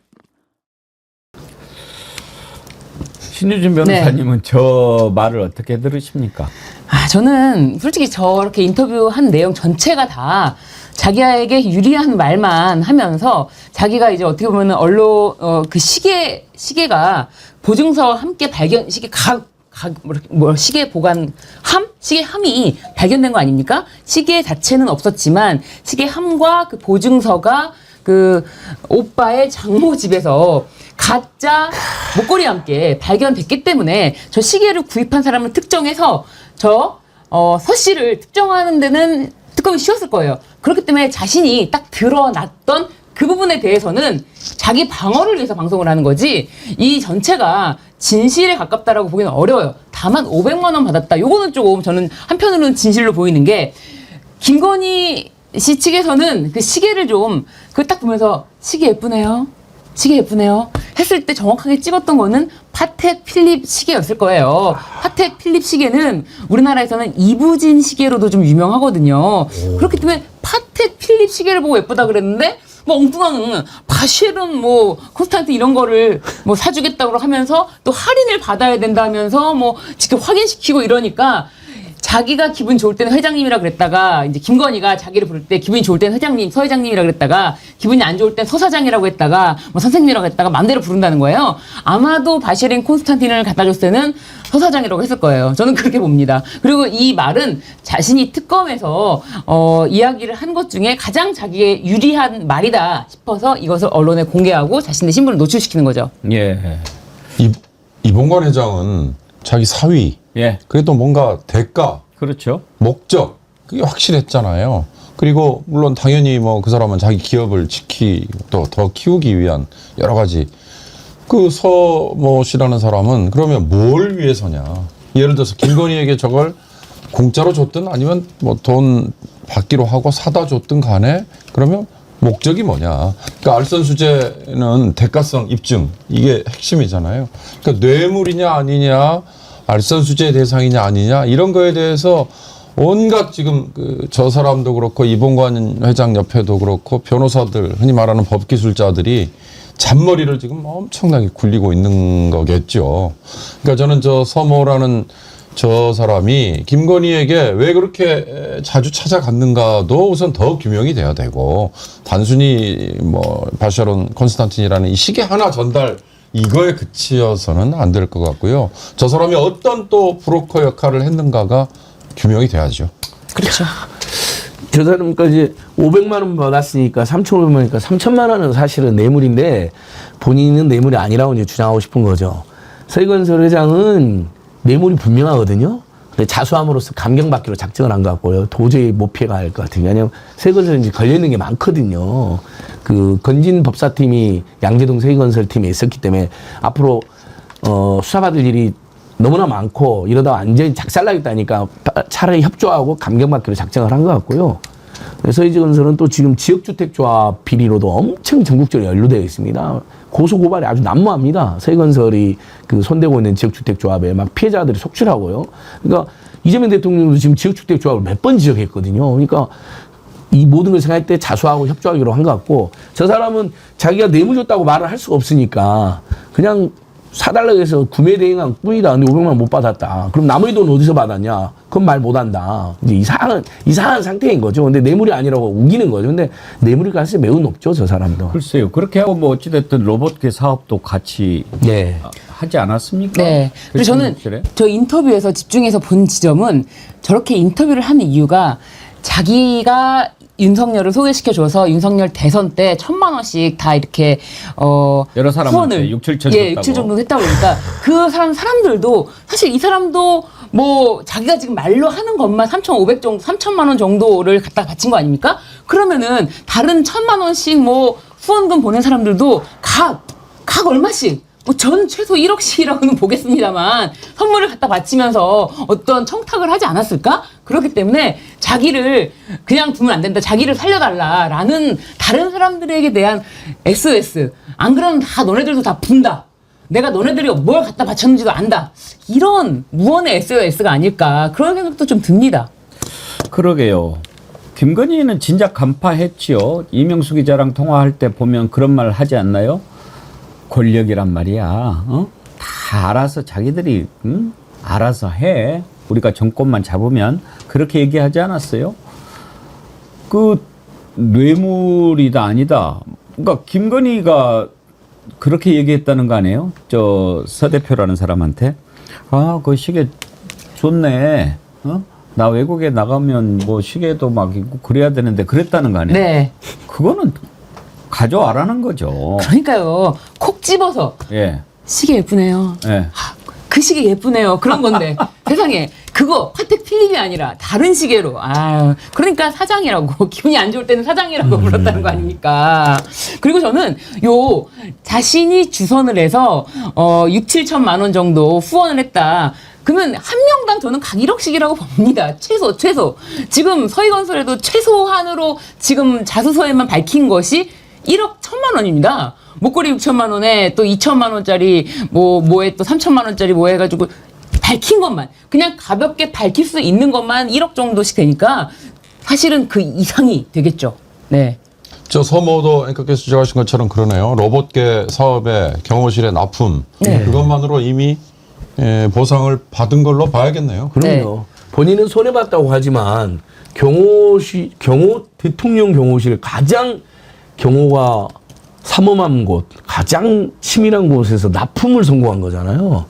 신유진 변호사님은 저 말을 어떻게 들으십니까? 저는 솔직히 저렇게 인터뷰한 내용 전체가 다 자기에게 유리한 말만 하면서 자기가 이제 어떻게 보면은 그 시계가 보증서와 함께 시계 시계함이 발견된 거 아닙니까? 시계 자체는 없었지만 시계함과 그 보증서가 그 오빠의 장모 집에서 가짜 목걸이와 함께 발견됐기 때문에 저 시계를 구입한 사람을 특정해서 서 씨를 특정하는 데는 특검이 쉬웠을 거예요. 그렇기 때문에 자신이 딱 드러났던 그 부분에 대해서는 자기 방어를 위해서 방송을 하는 거지 이 전체가 진실에 가깝다라고 보기는 어려워요. 다만 500만 원 받았다. 요거는 조금 저는 한편으로는 진실로 보이는 게 김건희 시 측에서는 그 시계를 좀 그 딱 보면서 시계 예쁘네요. 시계 예쁘네요. 했을 때 정확하게 찍었던 거는 파텍 필립 시계였을 거예요. 파텍 필립 시계는 우리나라에서는 이부진 시계로도 좀 유명하거든요. 그렇기 때문에 파텍 필립 시계를 보고 예쁘다 그랬는데 뭐 엉뚱한 바쉐론 뭐 콘스탄틴 이런 거를 뭐 사주겠다고 하면서 또 할인을 받아야 된다면서 뭐 직접 확인시키고 이러니까 자기가 기분 좋을 때는 회장님이라 그랬다가 이제 김건희가 자기를 부를 때 기분이 좋을 때는 회장님, 서 회장님이라 그랬다가 기분이 안 좋을 땐 서 사장이라고 했다가 뭐 선생님이라고 했다가 마음대로 부른다는 거예요. 아마도 바쉐린 콘스탄틴을 갖다 줬을 때는 서 사장이라고 했을 거예요. 저는 그렇게 봅니다. 그리고 이 말은 자신이 특검에서 이야기를 한 것 중에 가장 자기에 유리한 말이다 싶어서 이것을 언론에 공개하고 자신의 신분을 노출시키는 거죠. 예. 이봉관 회장은 자기 사위, 예. 그래도 뭔가 대가, 그렇죠. 목적 그게 확실했잖아요. 그리고 물론 당연히 뭐 그 사람은 자기 기업을 또 더 키우기 위한 여러 가지 그 서모 씨라는 사람은 그러면 뭘 위해서냐? 예를 들어서 김건희에게 저걸 공짜로 줬든 아니면 뭐 돈 받기로 하고 사다 줬든 간에 그러면 목적이 뭐냐? 그러니까 알선수재는 대가성 입증 이게 핵심이잖아요. 그러니까 뇌물이냐 아니냐, 알선수재 대상이냐 아니냐 이런 거에 대해서 온갖 지금 저 사람도 그렇고 이봉관 회장 옆에도 그렇고 변호사들 흔히 말하는 법기술자들이 잔머리를 지금 엄청나게 굴리고 있는 거겠죠. 그러니까 저는 저 서모라는 저 사람이 김건희에게 왜 그렇게 자주 찾아갔는가도 우선 더 규명이 돼야 되고 단순히 뭐 바샤론 콘스탄틴이라는 이 시계 하나 전달 이거에 그치어서는 안 될 것 같고요. 저 사람이 어떤 또 브로커 역할을 했는가가 규명이 돼야죠. 그렇죠. 저 사람까지 500만 원 받았으니까 3,500만이니까 3천만 원은 사실은 뇌물인데 본인은 뇌물이 아니라고 이제 주장하고 싶은 거죠. 서희건설 회장은 뇌물이 분명하거든요. 근데 자수함으로써 감경받기로 작정을 한 것 같고요. 도저히 못 피해갈 것 같은 게 왜냐하면 서희건설은 이제 걸려있는 게 많거든요. 그 건진 법사팀이 양재동 서희건설 팀에 있었기 때문에 앞으로 수사받을 일이 너무나 많고 이러다 완전히 작살나겠다니까 차라리 협조하고 감경받기로 작정을 한 것 같고요. 서희건설은 또 지금 지역주택조합 비리로도 엄청 전국적으로 연루되어 있습니다. 고소고발이 아주 난무합니다. 서희건설이 그 손대고 있는 지역주택조합에 막 피해자들이 속출하고요. 그러니까 이재명 대통령도 지금 지역주택조합을 몇 번 지적했거든요. 그러니까 이 모든 걸 생각할 때 자수하고 협조하기로 한 것 같고 저 사람은 자기가 뇌물 줬다고 말을 할 수가 없으니까 그냥 사달라고 해서 구매 대행한 뿐이다. 근데 500만 원 못 받았다. 그럼 나머지 돈 어디서 받았냐? 그건 말 못한다. 이제 이상한 상태인 거죠. 근데 뇌물이 아니라고 우기는 거죠. 근데 뇌물일 가능성이 매우 높죠, 저 사람도. 글쎄요. 그렇게 하고 뭐 어찌됐든 로봇계 사업도 같이 네. 하지 않았습니까? 네. 그리고 저는 저 인터뷰에서 집중해서 본 지점은 저렇게 인터뷰를 하는 이유가 자기가 윤석열을 소개시켜줘서 윤석열 대선 때 1,000만 원씩 다 이렇게 여러 사람한테 6, 7천 예, 6, 7 정도 했다고 그러니까 그 사람들도 사실 이 사람도 뭐 자기가 지금 말로 하는 것만 3,500 정도, 3,000만 원 정도를 갖다 바친 거 아닙니까? 그러면은 다른 1,000만 원씩 뭐 후원금 보낸 사람들도 각 얼마씩 뭐 전 최소 1억씩이라고는 보겠습니다만 선물을 갖다 바치면서 어떤 청탁을 하지 않았을까? 그렇기 때문에 자기를 그냥 두면 안 된다. 자기를 살려달라라는 다른 사람들에게 대한 SOS. 안 그러면 다 너네들도 다 분다. 내가 너네들이 뭘 갖다 바쳤는지도 안다. 이런 무언의 SOS가 아닐까. 그런 생각도 좀 듭니다. 그러게요. 김건희는 진작 간파했지요. 이명수 기자랑 통화할 때 보면 그런 말 하지 않나요? 권력이란 말이야. 다 알아서 자기들이 알아서 해. 우리가 정권만 잡으면 그렇게 얘기하지 않았어요? 그 뇌물이다 아니다. 그러니까 김건희가 그렇게 얘기했다는 거 아니에요? 저 서 대표라는 사람한테 아, 그 시계 좋네. 나 외국에 나가면 뭐 시계도 막 있고 그래야 되는데 그랬다는 거 아니에요? 네. 그거는 가져와라는 거죠. 그러니까요. 콕 집어서 예. 시계 예쁘네요. 예. 그 시계 예쁘네요. 그런 건데 세상에 그거 파텍 필립이 아니라 다른 시계로 그러니까 사장이라고 기분이 안 좋을 때는 사장이라고 불렀다는 거 아닙니까? 그리고 저는 자신이 주선을 해서 6, 7천만 원 정도 후원을 했다. 그러면 한 명당 저는 각 1억씩이라고 봅니다. 최소. 지금 서희건설에도 최소한으로 지금 자수서에만 밝힌 것이 1억 1천만 원입니다. 목걸이 6천만 원에 또 2천만 원짜리 뭐에 또 3천만 원짜리 뭐 해가지고 밝힌 것만 그냥 가볍게 밝힐 수 있는 것만 1억 정도씩 되니까 사실은 그 이상이 되겠죠. 네. 저 서모도 앵커께서 지적하신 것처럼 그러네요. 로봇계 사업의 경호실의 납품 네. 그것만으로 이미 보상을 받은 걸로 봐야겠네요. 그럼요. 본인은 손해봤다고 하지만 대통령 경호실 가장 경호가 삼엄한 곳, 가장 치밀한 곳에서 납품을 성공한 거잖아요.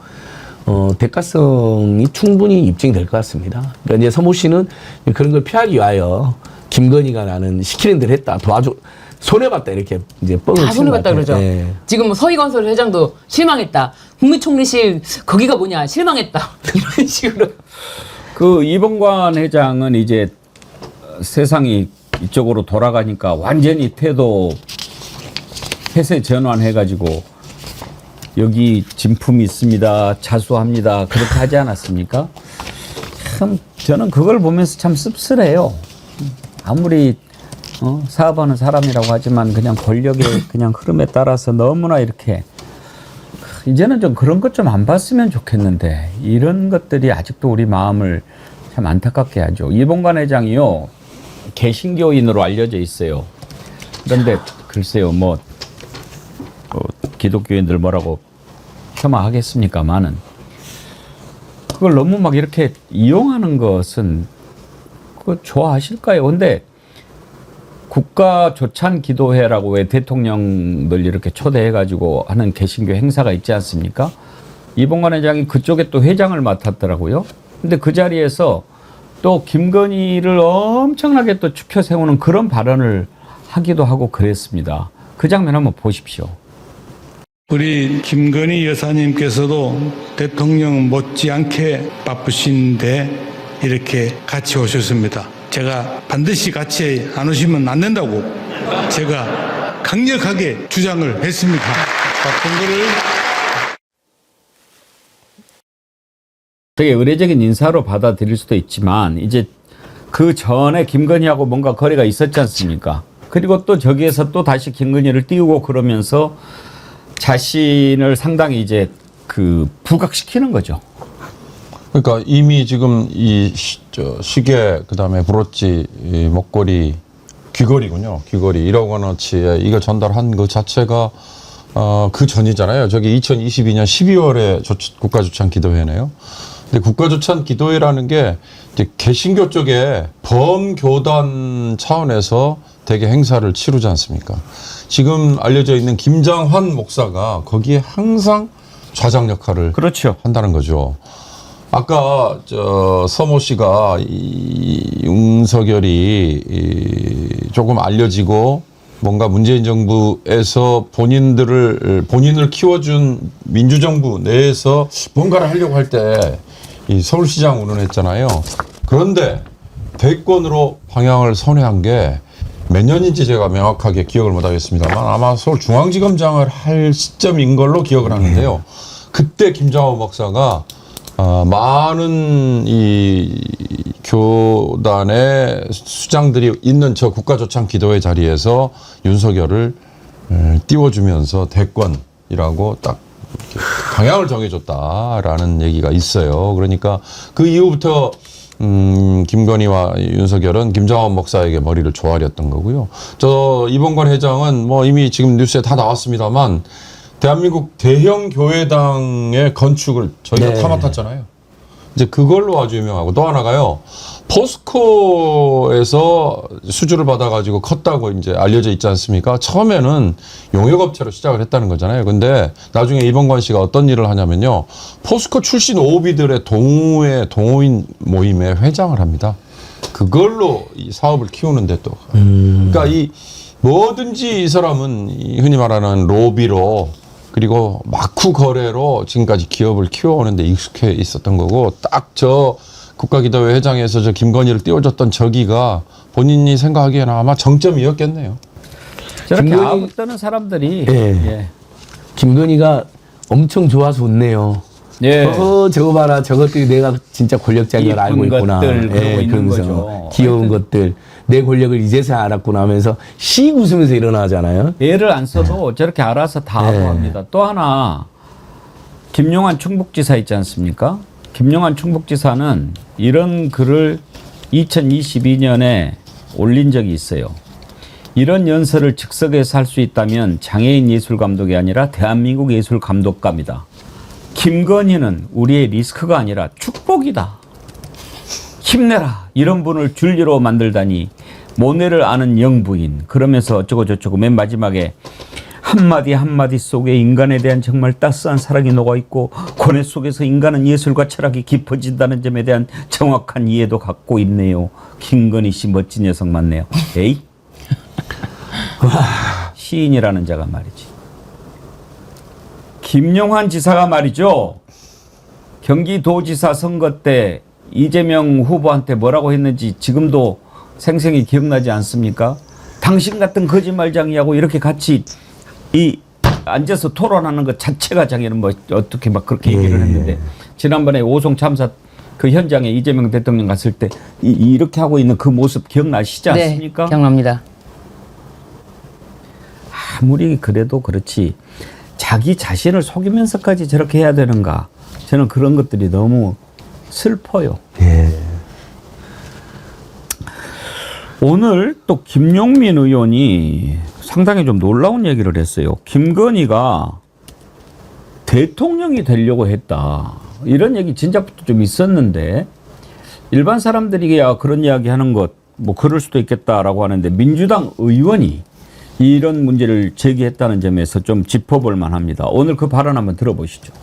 대가성이 충분히 입증이 될 것 같습니다. 그러니까 이제 서모 씨는 그런 걸 피하기 위하여 김건희가 나는 시키는 대로 했다, 도와줘, 손해봤다 이렇게 이제 뻥을 다 손해봤다 그러죠. 네. 지금 뭐 서희건설 회장도 실망했다. 국무총리실 거기가 뭐냐 실망했다. 이런 식으로. 그 이봉관 회장은 이제 세상이 이쪽으로 돌아가니까 완전히 태도 폐쇄 전환해가지고 여기 진품이 있습니다. 자수합니다. 그렇게 하지 않았습니까? 참 저는 그걸 보면서 참 씁쓸해요. 아무리 사업하는 사람이라고 하지만 그냥 권력의 그냥 흐름에 따라서 너무나 이렇게 이제는 좀 그런 것 좀 안 봤으면 좋겠는데 이런 것들이 아직도 우리 마음을 참 안타깝게 하죠. 이봉관 회장이요 개신교인으로 알려져 있어요. 그런데 글쎄요 기독교인들 뭐라고 폄하하겠습니까마는 그걸 너무 막 이렇게 이용하는 것은 그거 좋아하실까요? 근데 국가조찬기도회라고 왜 대통령들 이렇게 초대해가지고 하는 개신교 행사가 있지 않습니까? 이봉관 회장이 그쪽에 또 회장을 맡았더라고요. 근데 그 자리에서 또 김건희를 엄청나게 또 추켜 세우는 그런 발언을 하기도 하고 그랬습니다. 그 장면 한번 보십시오. 우리 김건희 여사님께서도 대통령 못지않게 바쁘신데 이렇게 같이 오셨습니다. 제가 반드시 같이 안 오시면 안 된다고 제가 강력하게 주장을 했습니다. 바쁜 거를 되게 의례적인 인사로 받아들일 수도 있지만 이제 그 전에 김건희하고 뭔가 거래가 있었지 않습니까? 그리고 또 저기에서 또 다시 김건희를 띄우고 그러면서 자신을 상당히 이제 부각시키는 거죠. 그러니까 이미 지금 이 시계 그다음에 브로치, 목걸이, 귀걸이군요. 귀걸이 1억 원어치에 이거 전달한 것 자체가 그 전이잖아요. 저기 2022년 12월에 국가조찬기도회네요. 근데 국가조찬기도회라는 게 이제 개신교 쪽에 범교단 차원에서 대개 행사를 치르지 않습니까? 지금 알려져 있는 김장환 목사가 거기에 항상 좌장 역할을 그렇죠. 한다는 거죠. 아까 서모 씨가 윤석열이 조금 알려지고 뭔가 문재인 정부에서 본인을 키워준 민주정부 내에서 뭔가를 하려고 할 때 이 서울시장 운운했잖아요. 그런데 대권으로 방향을 선회한 게 몇 년인지 제가 명확하게 기억을 못하겠습니다만 아마 서울중앙지검장을 할 시점인 걸로 기억을 하는데요. 그때 김장호 목사가 많은 이 교단의 수장들이 있는 저 국가조찬기도회 자리에서 윤석열을 띄워주면서 대권이라고 딱 방향을 정해줬다라는 얘기가 있어요. 그러니까 그 이후부터 김건희와 윤석열은 김장원 목사에게 머리를 조아렸던 거고요. 저 이봉관 회장은 뭐 이미 지금 뉴스에 다 나왔습니다만 대한민국 대형 교회당의 건축을 저희가 다 맡았잖아요. 이제 그걸로 아주 유명하고 또 하나가요. 포스코에서 수주를 받아가지고 컸다고 이제 알려져 있지 않습니까? 처음에는 용역업체로 시작을 했다는 거잖아요. 근데 나중에 이봉관 씨가 어떤 일을 하냐면요. 포스코 출신 오비들의 동호인 모임에 회장을 합니다. 그걸로 이 사업을 키우는데 또. 그러니까 이 뭐든지 이 사람은 흔히 말하는 로비로 그리고 마쿠 거래로 지금까지 기업을 키워오는데 익숙해 있었던 거고 딱 저 국가기도회 회장에서 저 김건희를 띄워줬던 저기가 본인이 생각하기에는 아마 정점이었겠네요. 저렇게 아무 떠는 사람들이 예. 김건희가 엄청 좋아서 웃네요. 예. 저거 봐라. 저것들이 내가 진짜 권력자인 걸 알고 이쁜 있구나. 것들 그러고 있는 그러면서 거죠. 귀여운 것들. 내 권력을 이제서야 알았구나 하면서 씩 웃으면서 일어나잖아요. 애를 안 써도 저렇게 알아서 다 하고 합니다. 또 하나 김용환 충북지사 있지 않습니까? 김용환 충북지사는 이런 글을 2022년에 올린 적이 있어요. 이런 연설을 즉석에서 할 수 있다면 장애인 예술감독이 아니라 대한민국 예술감독가입니다. 김건희는 우리의 리스크가 아니라 축복이다. 힘내라. 이런 분을 줄리로 만들다니 모네를 아는 영부인. 그러면서 어쩌고 저쩌고 맨 마지막에 한마디 한마디 속에 인간에 대한 정말 따스한 사랑이 녹아있고 고뇌 속에서 인간은 예술과 철학이 깊어진다는 점에 대한 정확한 이해도 갖고 있네요. 김건희 씨 멋진 여성 맞네요. 에이? 시인이라는 자가 말이지. 김용환 지사가 말이죠. 경기도지사 선거 때 이재명 후보한테 뭐라고 했는지 지금도 생생히 기억나지 않습니까? 당신 같은 거짓말장이하고 이렇게 같이 앉아서 토론하는 것 자체가 자기는 뭐 어떻게 막 그렇게 얘기를 했는데 지난번에 오송 참사 그 현장에 이재명 대통령 갔을 때 이렇게 하고 있는 그 모습 기억나시지 않습니까? 네, 기억납니다. 아무리 그래도 그렇지 자기 자신을 속이면서까지 저렇게 해야 되는가? 저는 그런 것들이 너무 슬퍼요. 오늘 또 김용민 의원이 상당히 좀 놀라운 얘기를 했어요. 김건희가 대통령이 되려고 했다. 이런 얘기 진작부터 좀 있었는데 일반 사람들이야 그런 이야기 하는 것 뭐 그럴 수도 있겠다라고 하는데 민주당 의원이 이런 문제를 제기했다는 점에서 좀 짚어볼 만합니다. 오늘 그 발언 한번 들어보시죠.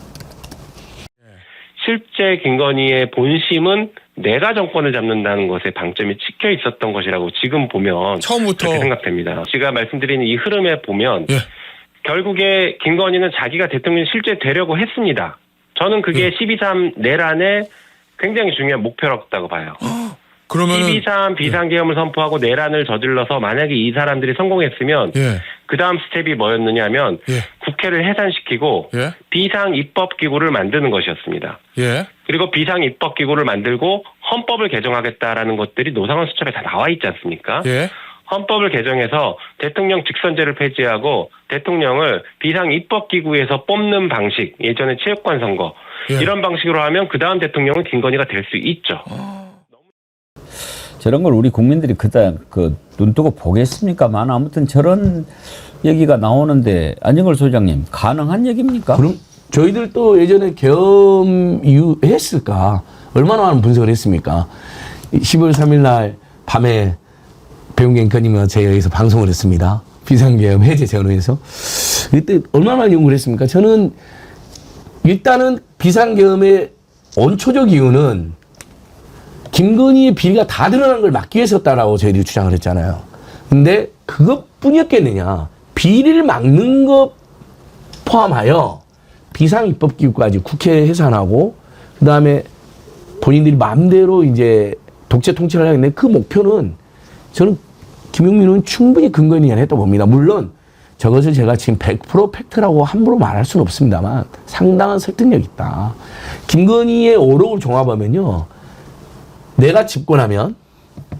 실제 김건희의 본심은 내가 정권을 잡는다는 것에 방점이 찍혀 있었던 것이라고 지금 보면 처음부터 그렇게 생각됩니다. 제가 말씀드리는 이 흐름에 보면 결국에 김건희는 자기가 대통령이 실제 되려고 했습니다. 저는 그게 12.3 내란의 굉장히 중요한 목표라고 봐요. 그러면은 12.3 비상계엄을 선포하고 내란을 저질러서 만약에 이 사람들이 성공했으면 그 다음 스텝이 뭐였느냐 하면 국회를 해산시키고 비상입법기구를 만드는 것이었습니다. 그리고 비상입법기구를 만들고 헌법을 개정하겠다라는 것들이 노상원 수첩에 다 나와 있지 않습니까? 헌법을 개정해서 대통령 직선제를 폐지하고 대통령을 비상입법기구에서 뽑는 방식, 예전에 체육관 선거 이런 방식으로 하면 그 다음 대통령은 김건희가 될 수 있죠. 저런 걸 우리 국민들이 그다 눈 뜨고 보겠습니까만 아무튼 저런 얘기가 나오는데 안정걸 소장님 가능한 얘기입니까? 그럼 저희들도 예전에 계엄 이후 했을까? 얼마나 많은 분석을 했습니까? 12월 3일 날 밤에 배용경 의원님과 제가 여기서 방송을 했습니다. 비상계엄 해제 전후에서. 그때 얼마나 많은 연구를 했습니까? 저는 일단은 비상계엄의 원초적 이유는 김건희의 비리가 다 드러난 걸 막기 위해서였다라고 저희들이 주장을 했잖아요. 근데 그것뿐이었겠느냐. 비리를 막는 것 포함하여 비상입법기구까지 국회 해산하고 그다음에 본인들이 마음대로 이제 독재 통치를 하려고 했는데 그 목표는 저는 김용민은 충분히 근거 있는 했다고 봅니다. 물론 저것을 제가 지금 100% 팩트라고 함부로 말할 수는 없습니다만 상당한 설득력이 있다. 김건희의 오록을 종합하면요. 내가 집권하면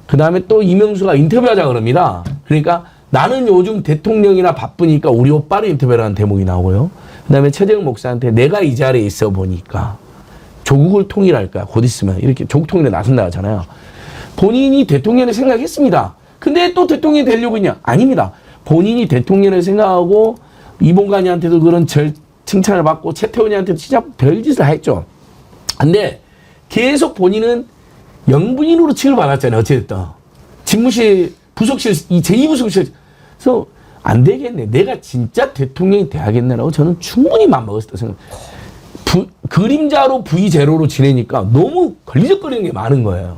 그 다음에 또 이명수가 인터뷰하자 그럽니다. 그러니까 나는 요즘 대통령이나 바쁘니까 우리 오빠를 인터뷰하라는 대목이 나오고요. 그 다음에 최재형 목사한테 내가 이 자리에 있어 보니까 조국을 통일할 거야. 곧 있으면 이렇게 조국 통일에 나선다 하잖아요. 본인이 대통령을 생각했습니다. 근데 또 대통령이 되려고 했냐? 아닙니다. 본인이 대통령을 생각하고 이봉관이한테도 그런 칭찬을 받고 최태원이한테도 진짜 별짓을 했죠. 근데 계속 본인은 영부인으로 취급받았잖아요. 어쨌든 집무실 부속실 이 제2부속실 그래서 안 되겠네. 내가 진짜 대통령이 돼야겠네라고 저는 충분히 맘먹었다 생각. 그림자로 V0로 지내니까 너무 걸리적거리는 게 많은 거예요.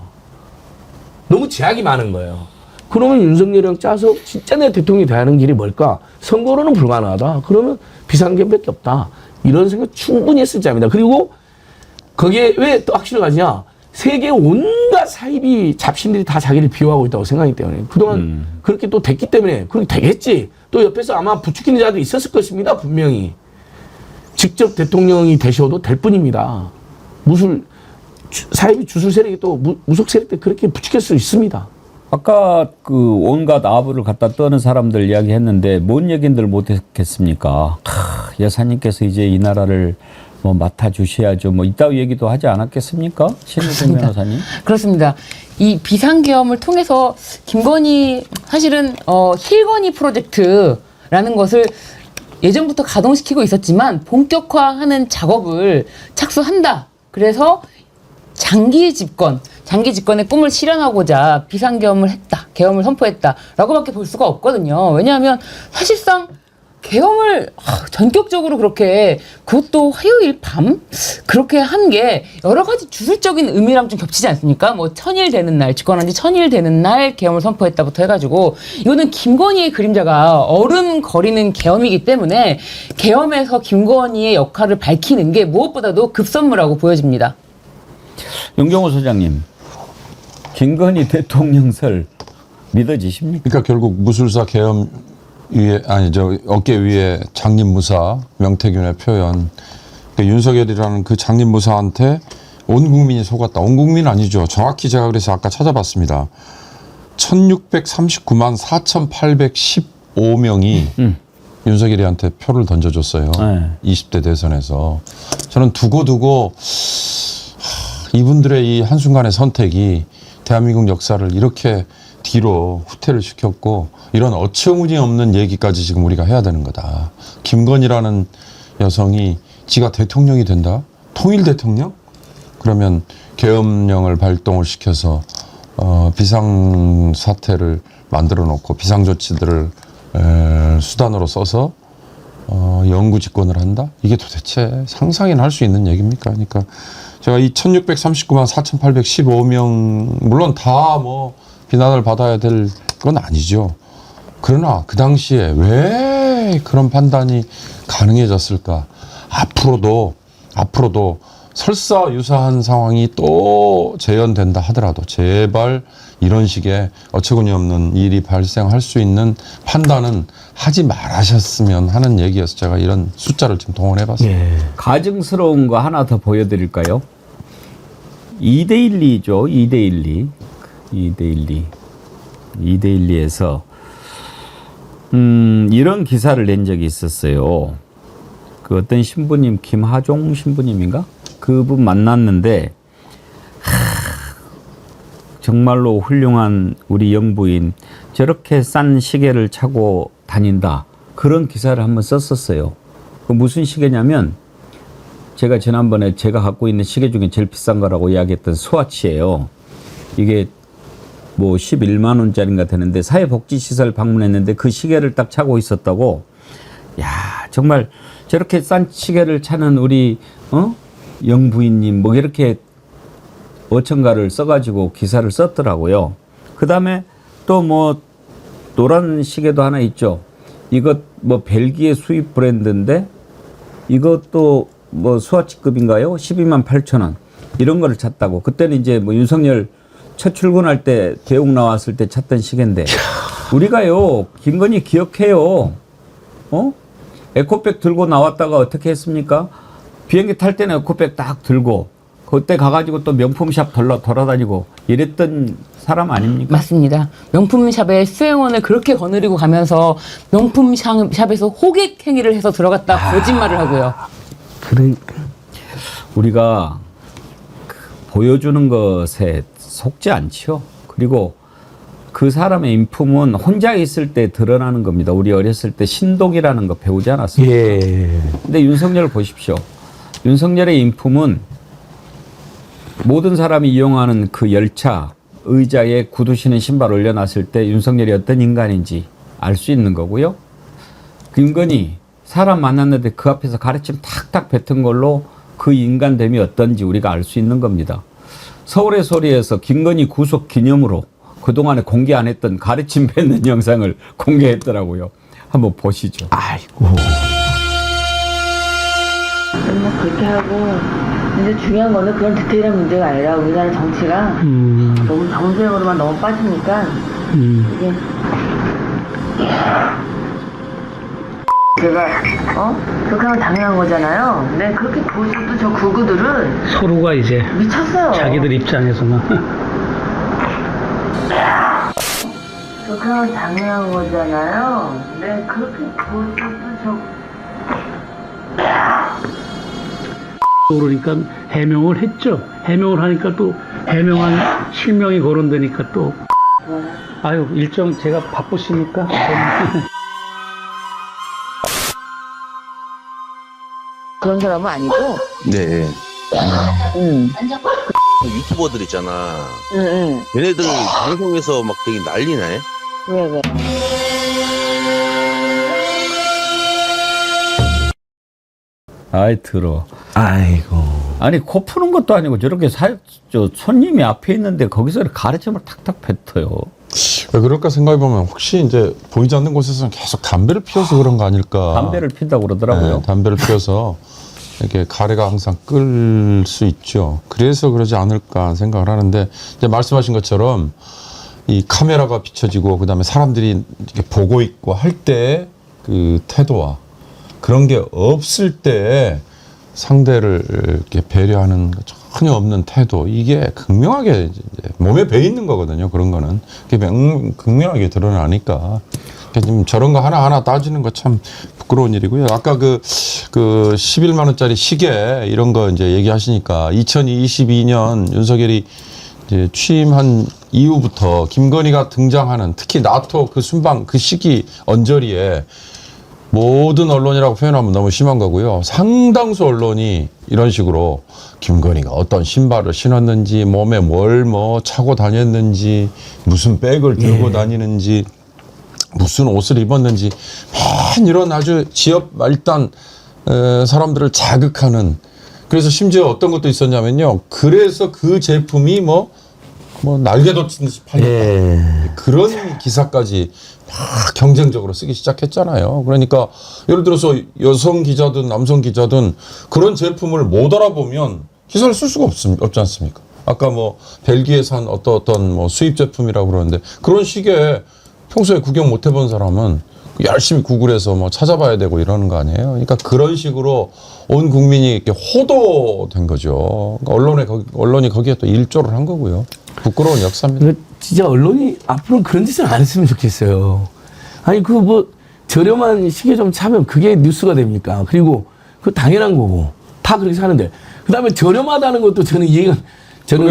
너무 제약이 많은 거예요. 그러면 윤석열이랑 짜서 진짜 내 대통령이 돼야 하는 길이 뭘까? 선거로는 불가능하다. 그러면 비상계엄밖에 없다. 이런 생각 충분히 했을 jam입니다. 그리고 거기에 왜 또 확신을 가지냐? 세계 온갖 사이비 잡신들이 다 자기를 비호하고 있다고 생각하기 때문에 그동안 그렇게 또 됐기 때문에 그렇게 되겠지. 또 옆에서 아마 부추기는 자도 있었을 것입니다. 분명히. 직접 대통령이 되셔도 될 뿐입니다. 사이비 주술 세력이 또 무속 세력 때 그렇게 부추길 수 있습니다. 아까 그 온갖 아부를 갖다 떠는 사람들 이야기했는데 뭔 얘긴들 못했겠습니까? 여사님께서 이제 이 나라를 뭐 맡아주셔야죠. 뭐 이따위 얘기도 하지 않았겠습니까? 신우정 변호사님. 그렇습니다. 이 비상계엄을 통해서 김건희 사실은 힐건희 프로젝트라는 것을 예전부터 가동시키고 있었지만 본격화하는 작업을 착수한다. 그래서 장기 집권의 꿈을 실현하고자 비상계엄을 했다. 계엄을 선포했다라고밖에 볼 수가 없거든요. 왜냐하면 사실상 계엄을 전격적으로 그렇게 그것도 화요일 밤 그렇게 한 게 여러 가지 주술적인 의미랑 좀 겹치지 않습니까? 뭐 1000일 되는 날, 집권한 지 1000일 되는 날 계엄을 선포했다부터 해가지고 이거는 김건희의 그림자가 어른거리는 계엄이기 때문에 계엄에서 김건희의 역할을 밝히는 게 무엇보다도 급선무라고 보여집니다. 윤경호 소장님, 김건희 대통령설 믿어지십니까? 그러니까 결국 무술사 계엄 위에 어깨 위에 장님무사 명태균의 표현. 그러니까 윤석열이라는 그 장님무사한테 온 국민이 속았다. 온 국민 아니죠. 정확히 제가 그래서 아까 찾아봤습니다. 1639만 4815명이 윤석열이한테 표를 던져줬어요. 20대 대선에서. 저는 두고 이분들의 이 한순간의 선택이 대한민국 역사를 이렇게 뒤로 후퇴를 시켰고 이런 어처구니없는 얘기까지 지금 우리가 해야 되는 거다. 김건희라는 여성이 지가 대통령이 된다? 통일 대통령? 그러면 계엄령을 발동을 시켜서 비상사태를 만들어 놓고 비상조치들을 수단으로 써서 영구 집권을 한다? 이게 도대체 상상이나 할 수 있는 얘기입니까? 그러니까 제가 이 1639만 4815명 물론 다 뭐 비난을 받아야 될 건 아니죠. 그러나 그 당시에 왜 그런 판단이 가능해졌을까? 앞으로도 설사 유사한 상황이 또 재현된다 하더라도 제발 이런 식의 어처구니 없는 일이 발생할 수 있는 판단은 하지 말으셨으면 하는 얘기여서 제가 이런 숫자를 지금 동원해봤습니다. 예. 가증스러운 거 하나 더 보여드릴까요? 2대12죠. 2대12에서 이런 기사를 낸 적이 있었어요. 그 어떤 신부님, 김하종 신부님인가? 그분 만났는데 정말로 훌륭한 우리 영부인, 저렇게 싼 시계를 차고 다닌다. 그런 기사를 한번 썼었어요. 그 무슨 시계냐면 제가 지난번에 제가 갖고 있는 시계 중에 제일 비싼 거라고 이야기했던 스와치예요. 이게 뭐 11만 원짜리인가 되는데 사회복지시설 방문했는데 그 시계를 딱 차고 있었다고. 야, 정말 저렇게 싼 시계를 차는 우리 영부인님 뭐 이렇게 어천가를 써가지고 기사를 썼더라고요. 그 다음에 또 뭐 노란 시계도 하나 있죠. 이것 뭐 벨기에 수입 브랜드인데 이것도 뭐 스와치급인가요? 12만 8천 원. 이런 거를 찼다고. 그때는 이제 뭐 윤석열 첫 출근할 때 대웅 나왔을 때 찼던 시계인데 우리가요 김건희 기억해요. 에코백 들고 나왔다가 어떻게 했습니까? 비행기 탈 때는 에코백 딱 들고 그때 가가지고 또 명품샵 돌아다니고 이랬던 사람 아닙니까? 맞습니다. 명품샵에 수행원을 그렇게 거느리고 가면서 명품샵에서 호객 행위를 해서 들어갔다 거짓말을 하고요. 그러니까 우리가 보여주는 것에 속지 않죠. 그리고 그 사람의 인품은 혼자 있을 때 드러나는 겁니다. 우리 어렸을 때 신독이라는 거 배우지 않았습니까? 예. 근데 윤석열을 보십시오. 윤석열의 인품은 모든 사람이 이용하는 그 열차 의자에 구두 신은 신발 올려놨을 때 윤석열이 어떤 인간인지 알 수 있는 거고요. 김건희 사람 만났는데 그 앞에서 가르침 탁탁 뱉은 걸로 그 인간됨이 어떤지 우리가 알 수 있는 겁니다. 서울의 소리에서 김건희 구속 기념으로 그동안에 공개 안 했던 가르침 뱉는 영상을 공개했더라고요. 한번 보시죠. 아이고. 뭐 그렇게 하고 이제 중요한 거는 그런 디테일한 문제가 아니라 우리나라 정치가 너무 정쟁으로만 너무 빠지니까 이게 제가 그렇게 하면 당연한 거잖아요. 네, 그렇게 보셔도 저 구구들은 서로가 이제 미쳤어요. 자기들 입장에서만 그렇게 하면 당연한 거잖아요. 네, 그렇게 보셔도 그러니까 해명을 했죠. 해명을 하니까 또 해명한 실명이 거론되니까 또 아유 일정 제가 바쁘시니까 그런 사람은 아니고. 네. 유튜버들 있잖아. 응. 얘네들 방송에서 막 되게 난리네. 왜? 아이 들어. 아이고. 아니 코 푸는 것도 아니고 저렇게 손님이 앞에 있는데 거기서 가르침을 탁탁 뱉어요. 왜 그럴까 생각해보면 혹시 이제 보이지 않는 곳에서는 계속 담배를 피워서 그런 거 아닐까. 담배를 피운다고 그러더라고요. 네, 담배를 피워서 이렇게 가래가 항상 끌 수 있죠. 그래서 그러지 않을까 생각을 하는데 이제 말씀하신 것처럼 이 카메라가 비춰지고 그다음에 사람들이 이렇게 보고 있고 할 때 그 태도와 그런 게 없을 때 상대를 이렇게 배려하는 전혀 없는 태도, 이게 극명하게 이제 몸에 배 있는 거거든요. 그런 거는 그게 극명하게 드러나니까 지금 저런 거 하나하나 따지는 거 참 부끄러운 일이고요. 아까 그 11만 원짜리 시계 이런 거 이제 얘기하시니까 2022년 윤석열이 이제 취임한 이후부터 김건희가 등장하는 특히 나토 그 순방 그 시기 언저리에 모든 언론이라고 표현하면 너무 심한 거고요. 상당수 언론이 이런 식으로 김건희가 어떤 신발을 신었는지, 몸에 뭘 차고 다녔는지, 무슨 백을 들고 다니는지, 무슨 옷을 입었는지, 맨 이런 아주 지역 말단 사람들을 자극하는. 그래서 심지어 어떤 것도 있었냐면요. 그래서 그 제품이 날개 돋친 듯이 팔렸다. 그런 기사까지 막 경쟁적으로 쓰기 시작했잖아요. 그러니까 예를 들어서 여성 기자든 남성 기자든 그런 제품을 못 알아보면 기사를 쓸 수가 없지 않습니까? 아까 벨기에산 어떤 수입 제품이라고 그러는데 그런 시기에 평소에 구경 못 해본 사람은 열심히 구글에서 찾아봐야 되고 이러는 거 아니에요? 그러니까 그런 식으로 온 국민이 이렇게 호도된 거죠. 그러니까 언론이 거기에 또 일조를 한 거고요. 부끄러운 역사입니다. 진짜 언론이 앞으로 그런 짓을 안 했으면 좋겠어요. 아니 저렴한 시계 좀 사면 그게 뉴스가 됩니까? 그리고 그 당연한 거고 다 그렇게 사는데 그다음에 저렴하다는 것도 저는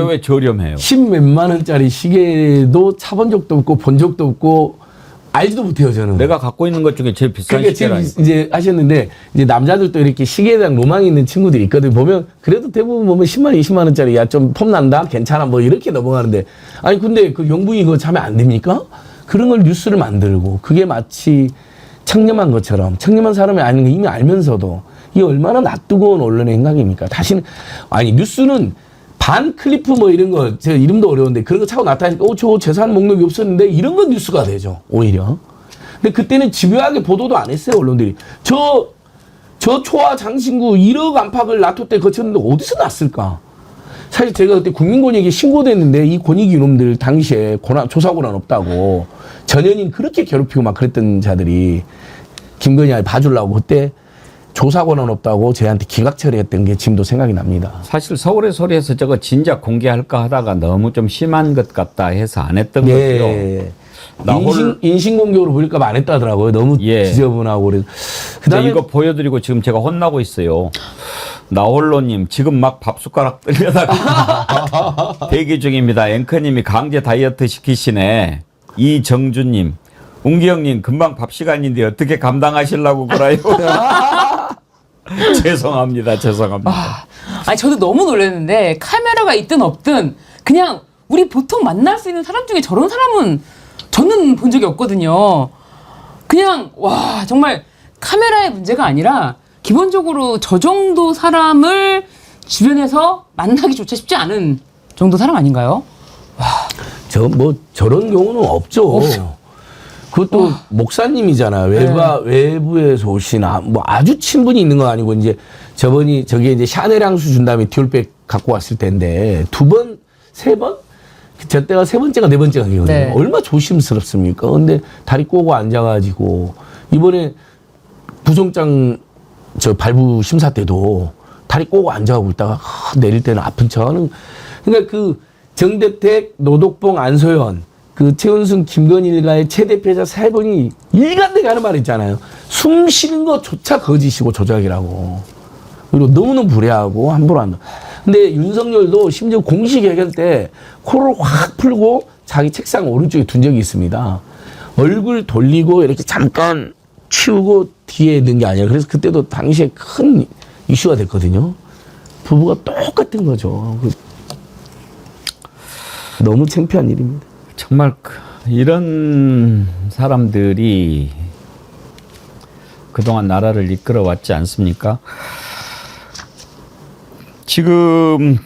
왜 저렴해요? 10몇만 원짜리 시계도 차본 적도 없고 본 적도 없고 알지도 못해요, 저는. 내가 갖고 있는 것 중에 제일 비싼 시계라. 이제 하셨는데 이제 남자들도 이렇게 시계에 대한 로망이 있는 친구들이 있거든요. 보면 그래도 대부분 보면 10만 원, 20만 원짜리 야 좀 폼 난다, 괜찮아 이렇게 넘어가는데 아니 근데 그 영부인 그거 사면 안 됩니까? 그런 걸 뉴스를 만들고 그게 마치 청렴한 것처럼 청렴한 사람이 아닌 거 이미 알면서도 이게 얼마나 놔두고 온 언론의 행각입니까? 다시는 아니 뉴스는 반 클리프 이런 거, 제가 이름도 어려운데 그런 거 차고 나타나니까 저 재산 목록이 없었는데 이런 건 뉴스가 되죠, 오히려. 근데 그때는 집요하게 보도도 안 했어요, 언론들이. 저 초아 장신구 1억 안팎을 나토 때 거쳤는데 어디서 났을까? 사실 제가 그때 국민권익에 신고됐는데 이 권익위 놈들 당시에 조사고는 없다고 전현인 그렇게 괴롭히고 막 그랬던 자들이 김건희 봐주려고 그때 조사권은 없다고 저희한테 기각 처리했던 게 지금도 생각이 납니다. 사실 서울의 소리에서 저거 진작 공개할까 하다가 너무 좀 심한 것 같다 해서 안 했던 거죠. 인신공격으로 보일까 봐 안 했다더라고요. 너무 지저분하고 그래서. 그다음에 이거 보여드리고 지금 제가 혼나고 있어요. 나홀로님 지금 막 밥숟가락 들려다가 대기 중입니다. 앵커님이 강제 다이어트 시키시네. 이정주님, 웅기형님 금방 밥 시간인데 어떻게 감당하시려고 그래요? 죄송합니다. 아니 저도 너무 놀랐는데 카메라가 있든 없든 그냥 우리 보통 만날 수 있는 사람 중에 저런 사람은 저는 본 적이 없거든요. 그냥 와 정말 카메라의 문제가 아니라 기본적으로 저 정도 사람을 주변에서 만나기조차 쉽지 않은 정도 사람 아닌가요? 와. 저런 경우는 없죠. 그것도 목사님이잖아요. 외부에서 오신 아주 친분이 있는 건 아니고 이제 저게 이제 샤넬 향수 준 다음에 디올백 갖고 왔을 텐데 2번, 3번? 저 때가 3번째가 4번째가 기거든요. 네. 얼마나 조심스럽습니까? 근데 다리 꼬고 앉아가지고 이번에 구속장 발부 심사 때도 다리 꼬고 앉아가고 있다가 내릴 때는 아픈 척하는. 그러니까 그 정대택, 노덕봉, 안소연, 그 최은순, 김건희 일가의 최대 피해자 세 분이 일관되게 하는 말 있잖아요. 숨 쉬는 것조차 거짓이고 조작이라고. 그리고 너무너무 불리하고 함부로 한다. 근데 윤석열도 심지어 공식회견 때 코를 확 풀고 자기 책상 오른쪽에 둔 적이 있습니다. 얼굴 돌리고 이렇게 잠깐 치우고 뒤에 있는 게 아니라. 그래서 그때도 당시에 큰 이슈가 됐거든요. 부부가 똑같은 거죠. 너무 창피한 일입니다. 정말 이런 사람들이 그동안 나라를 이끌어왔지 않습니까? 지금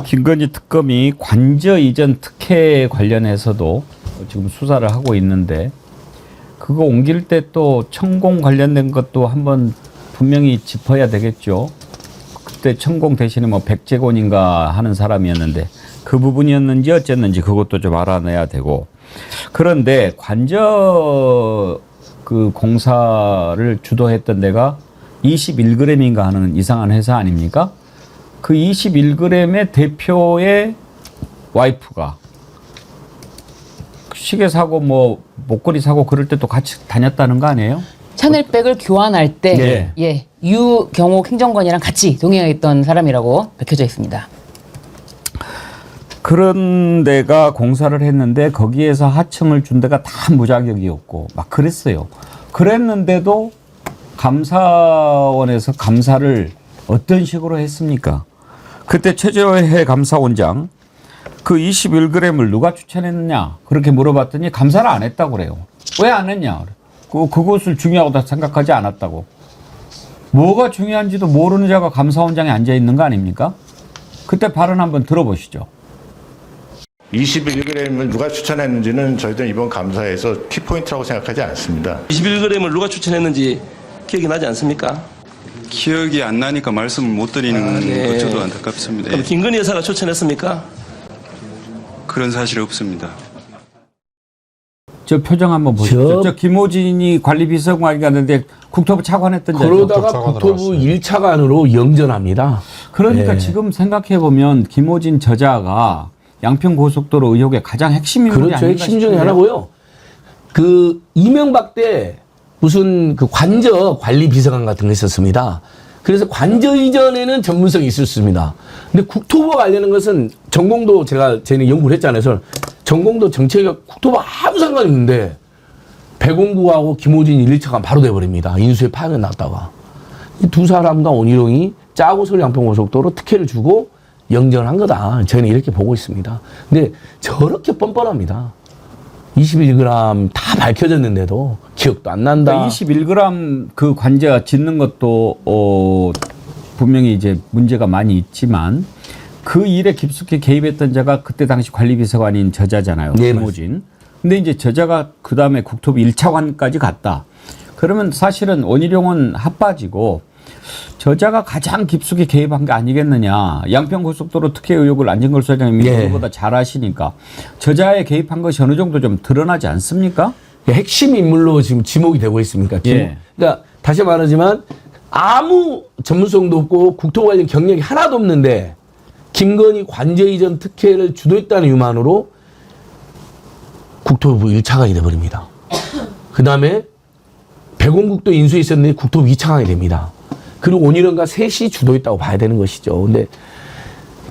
김건희 특검이 관저 이전 특혜 관련해서도 지금 수사를 하고 있는데, 그거 옮길 때 또 천공 관련된 것도 한번 분명히 짚어야 되겠죠. 그때 천공 대신에 뭐 백재곤인가 하는 사람이었는데 그 부분이었는지 어쨌는지 그것도 좀 알아내야 되고. 그런데 관저 그 공사를 주도했던 데가 21g인가 하는 이상한 회사 아닙니까? 그 21g의 대표의 와이프가 시계 사고 뭐 목걸이 사고 그럴 때 또 같이 다녔다는 거 아니에요? 샤넬백을 교환할 때 유경옥 행정관이랑 같이 동행했던 사람이라고 밝혀져 있습니다. 그런 데가 공사를 했는데 거기에서 하청을 준 데가 다 무자격이었고 막 그랬어요. 그랬는데도 감사원에서 감사를 어떤 식으로 했습니까? 그때 최재회 감사원장 그 21g을 누가 추천했느냐 그렇게 물어봤더니 감사를 안 했다고 그래요. 왜 안 했냐? 그것을 중요하다 생각하지 않았다고. 뭐가 중요한지도 모르는 자가 감사원장에 앉아 있는 거 아닙니까? 그때 발언 한번 들어보시죠. 21g을 누가 추천했는지는 저희들은 이번 감사에서 키포인트라고 생각하지 않습니다. 21g을 누가 추천했는지 기억이 나지 않습니까? 기억이 안 나니까 말씀을 못 드리는 것 저도 안타깝습니다. 그럼 김건희 여사가 추천했습니까? 그런 사실이 없습니다. 저 표정 한번 보십시오. 저 김호진이 관리비서관이 갔는데 국토부 차관했던 자죠. 그러다가 국토부 1차관으로 영전합니다. 그러니까 지금 생각해보면 김호진 저자가 양평고속도로 의혹의 가장 핵심 인물이 그렇죠. 아닌가 핵심 중에 싶은데요. 하나고요. 그 이명박 때 무슨 그 관저 관리 비서관 같은 거 있었습니다. 그래서 관저 이전에는 전문성이 있었습니다. 근데 국토부와 관련한 것은 전공도 저희는 연구를 했잖아요. 그래서 전공도 정책과 국토부 아무 상관이 없는데 배공구하고 김호진 1차관 바로 돼버립니다. 인수에 파악이 났다가. 이 두 사람과 원희룡이 짜고 서울 양평고속도로 특혜를 주고 영전을 한 거다. 저희는 이렇게 보고 있습니다. 근데 저렇게 뻔뻔합니다. 21g 다 밝혀졌는데도 기억도 안 난다. 21g 그 관저 짓는 것도 분명히 이제 문제가 많이 있지만 그 일에 깊숙이 개입했던 자가 그때 당시 관리비서관인 저자잖아요. 네, 김호진. 근데 이제 저자가 그 다음에 국토부 1차관까지 갔다. 그러면 사실은 원희룡은 핫바지고 저자가 가장 깊숙이 개입한 게 아니겠느냐. 양평고속도로 특혜 의혹을 안진걸 소장님이 그보다 잘 아시니까 저자의 개입한 것이 어느 정도 좀 드러나지 않습니까? 핵심 인물로 지금 지목이 되고 있습니까? 그러니까 다시 말하지만 아무 전문성도 없고 국토부 관련 경력이 하나도 없는데 김건희 관저 이전 특혜를 주도했다는 이유만으로 국토부 1차관이 돼버립니다. 그 다음에 배공국도 인수에 있었는데 국토부 2차관이 됩니다. 그리고 원희룡과 셋이 주도했다고 봐야 되는 것이죠. 근데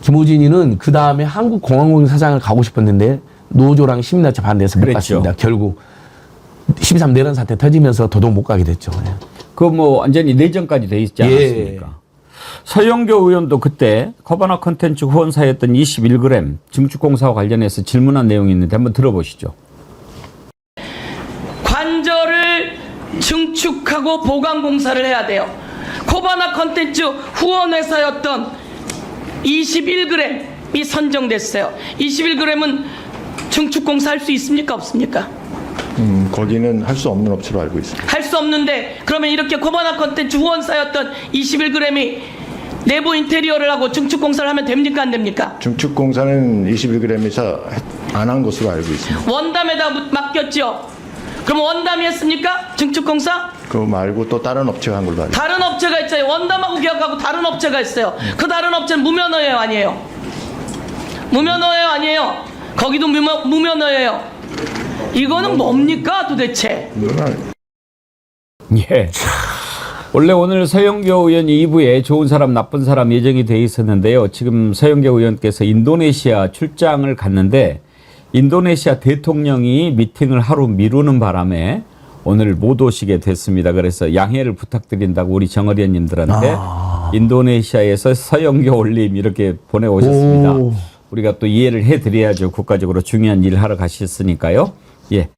김호진이는 그 다음에 한국공항공사 사장을 가고 싶었는데 노조랑 시민단체 반대해서 못 갔습니다. 결국 13 내란 사태 터지면서 더더욱 못 가게 됐죠. 그 뭐 완전히 내전까지 돼 있지 않았습니까? 서영교 의원도 그때 커바나 콘텐츠 후원사였던 21g 증축공사와 관련해서 질문한 내용이 있는데 한번 들어보시죠. 관저를 증축하고 보강공사를 해야 돼요. 코바나 콘텐츠 후원회사였던 21g이 선정됐어요. 21g은 증축공사 할 수 있습니까? 없습니까? 거기는 할 수 없는 업체로 알고 있습니다. 할 수 없는데 그러면 이렇게 코바나 콘텐츠 후원사였던 21g이 내부 인테리어를 하고 증축공사를 하면 됩니까? 안 됩니까? 증축공사는 21g에서 안 한 것으로 알고 있습니다. 원담에다 맡겼죠. 그럼 원담이 했습니까? 증축공사? 그거 말고 또 다른 업체가 한 걸로 알고 있습니다. 다른 업체가 있어요. 원담하고 계약하고 다른 업체가 있어요. 그 다른 업체는 무면허예요, 아니에요? 무면허예요, 아니에요? 거기도 무면허예요. 이거는 뭡니까 도대체? 예. 원래 오늘 서영교 의원이 2부에 좋은 사람 나쁜 사람 예정이 돼 있었는데요. 지금 서영교 의원께서 인도네시아 출장을 갔는데 인도네시아 대통령이 미팅을 하루 미루는 바람에 오늘 못 오시게 됐습니다. 그래서 양해를 부탁드린다고 우리 정을 의원님들한테 인도네시아에서 서영교 올림 이렇게 보내오셨습니다. 우리가 또 이해를 해드려야죠. 국가적으로 중요한 일 하러 가셨으니까요. 예.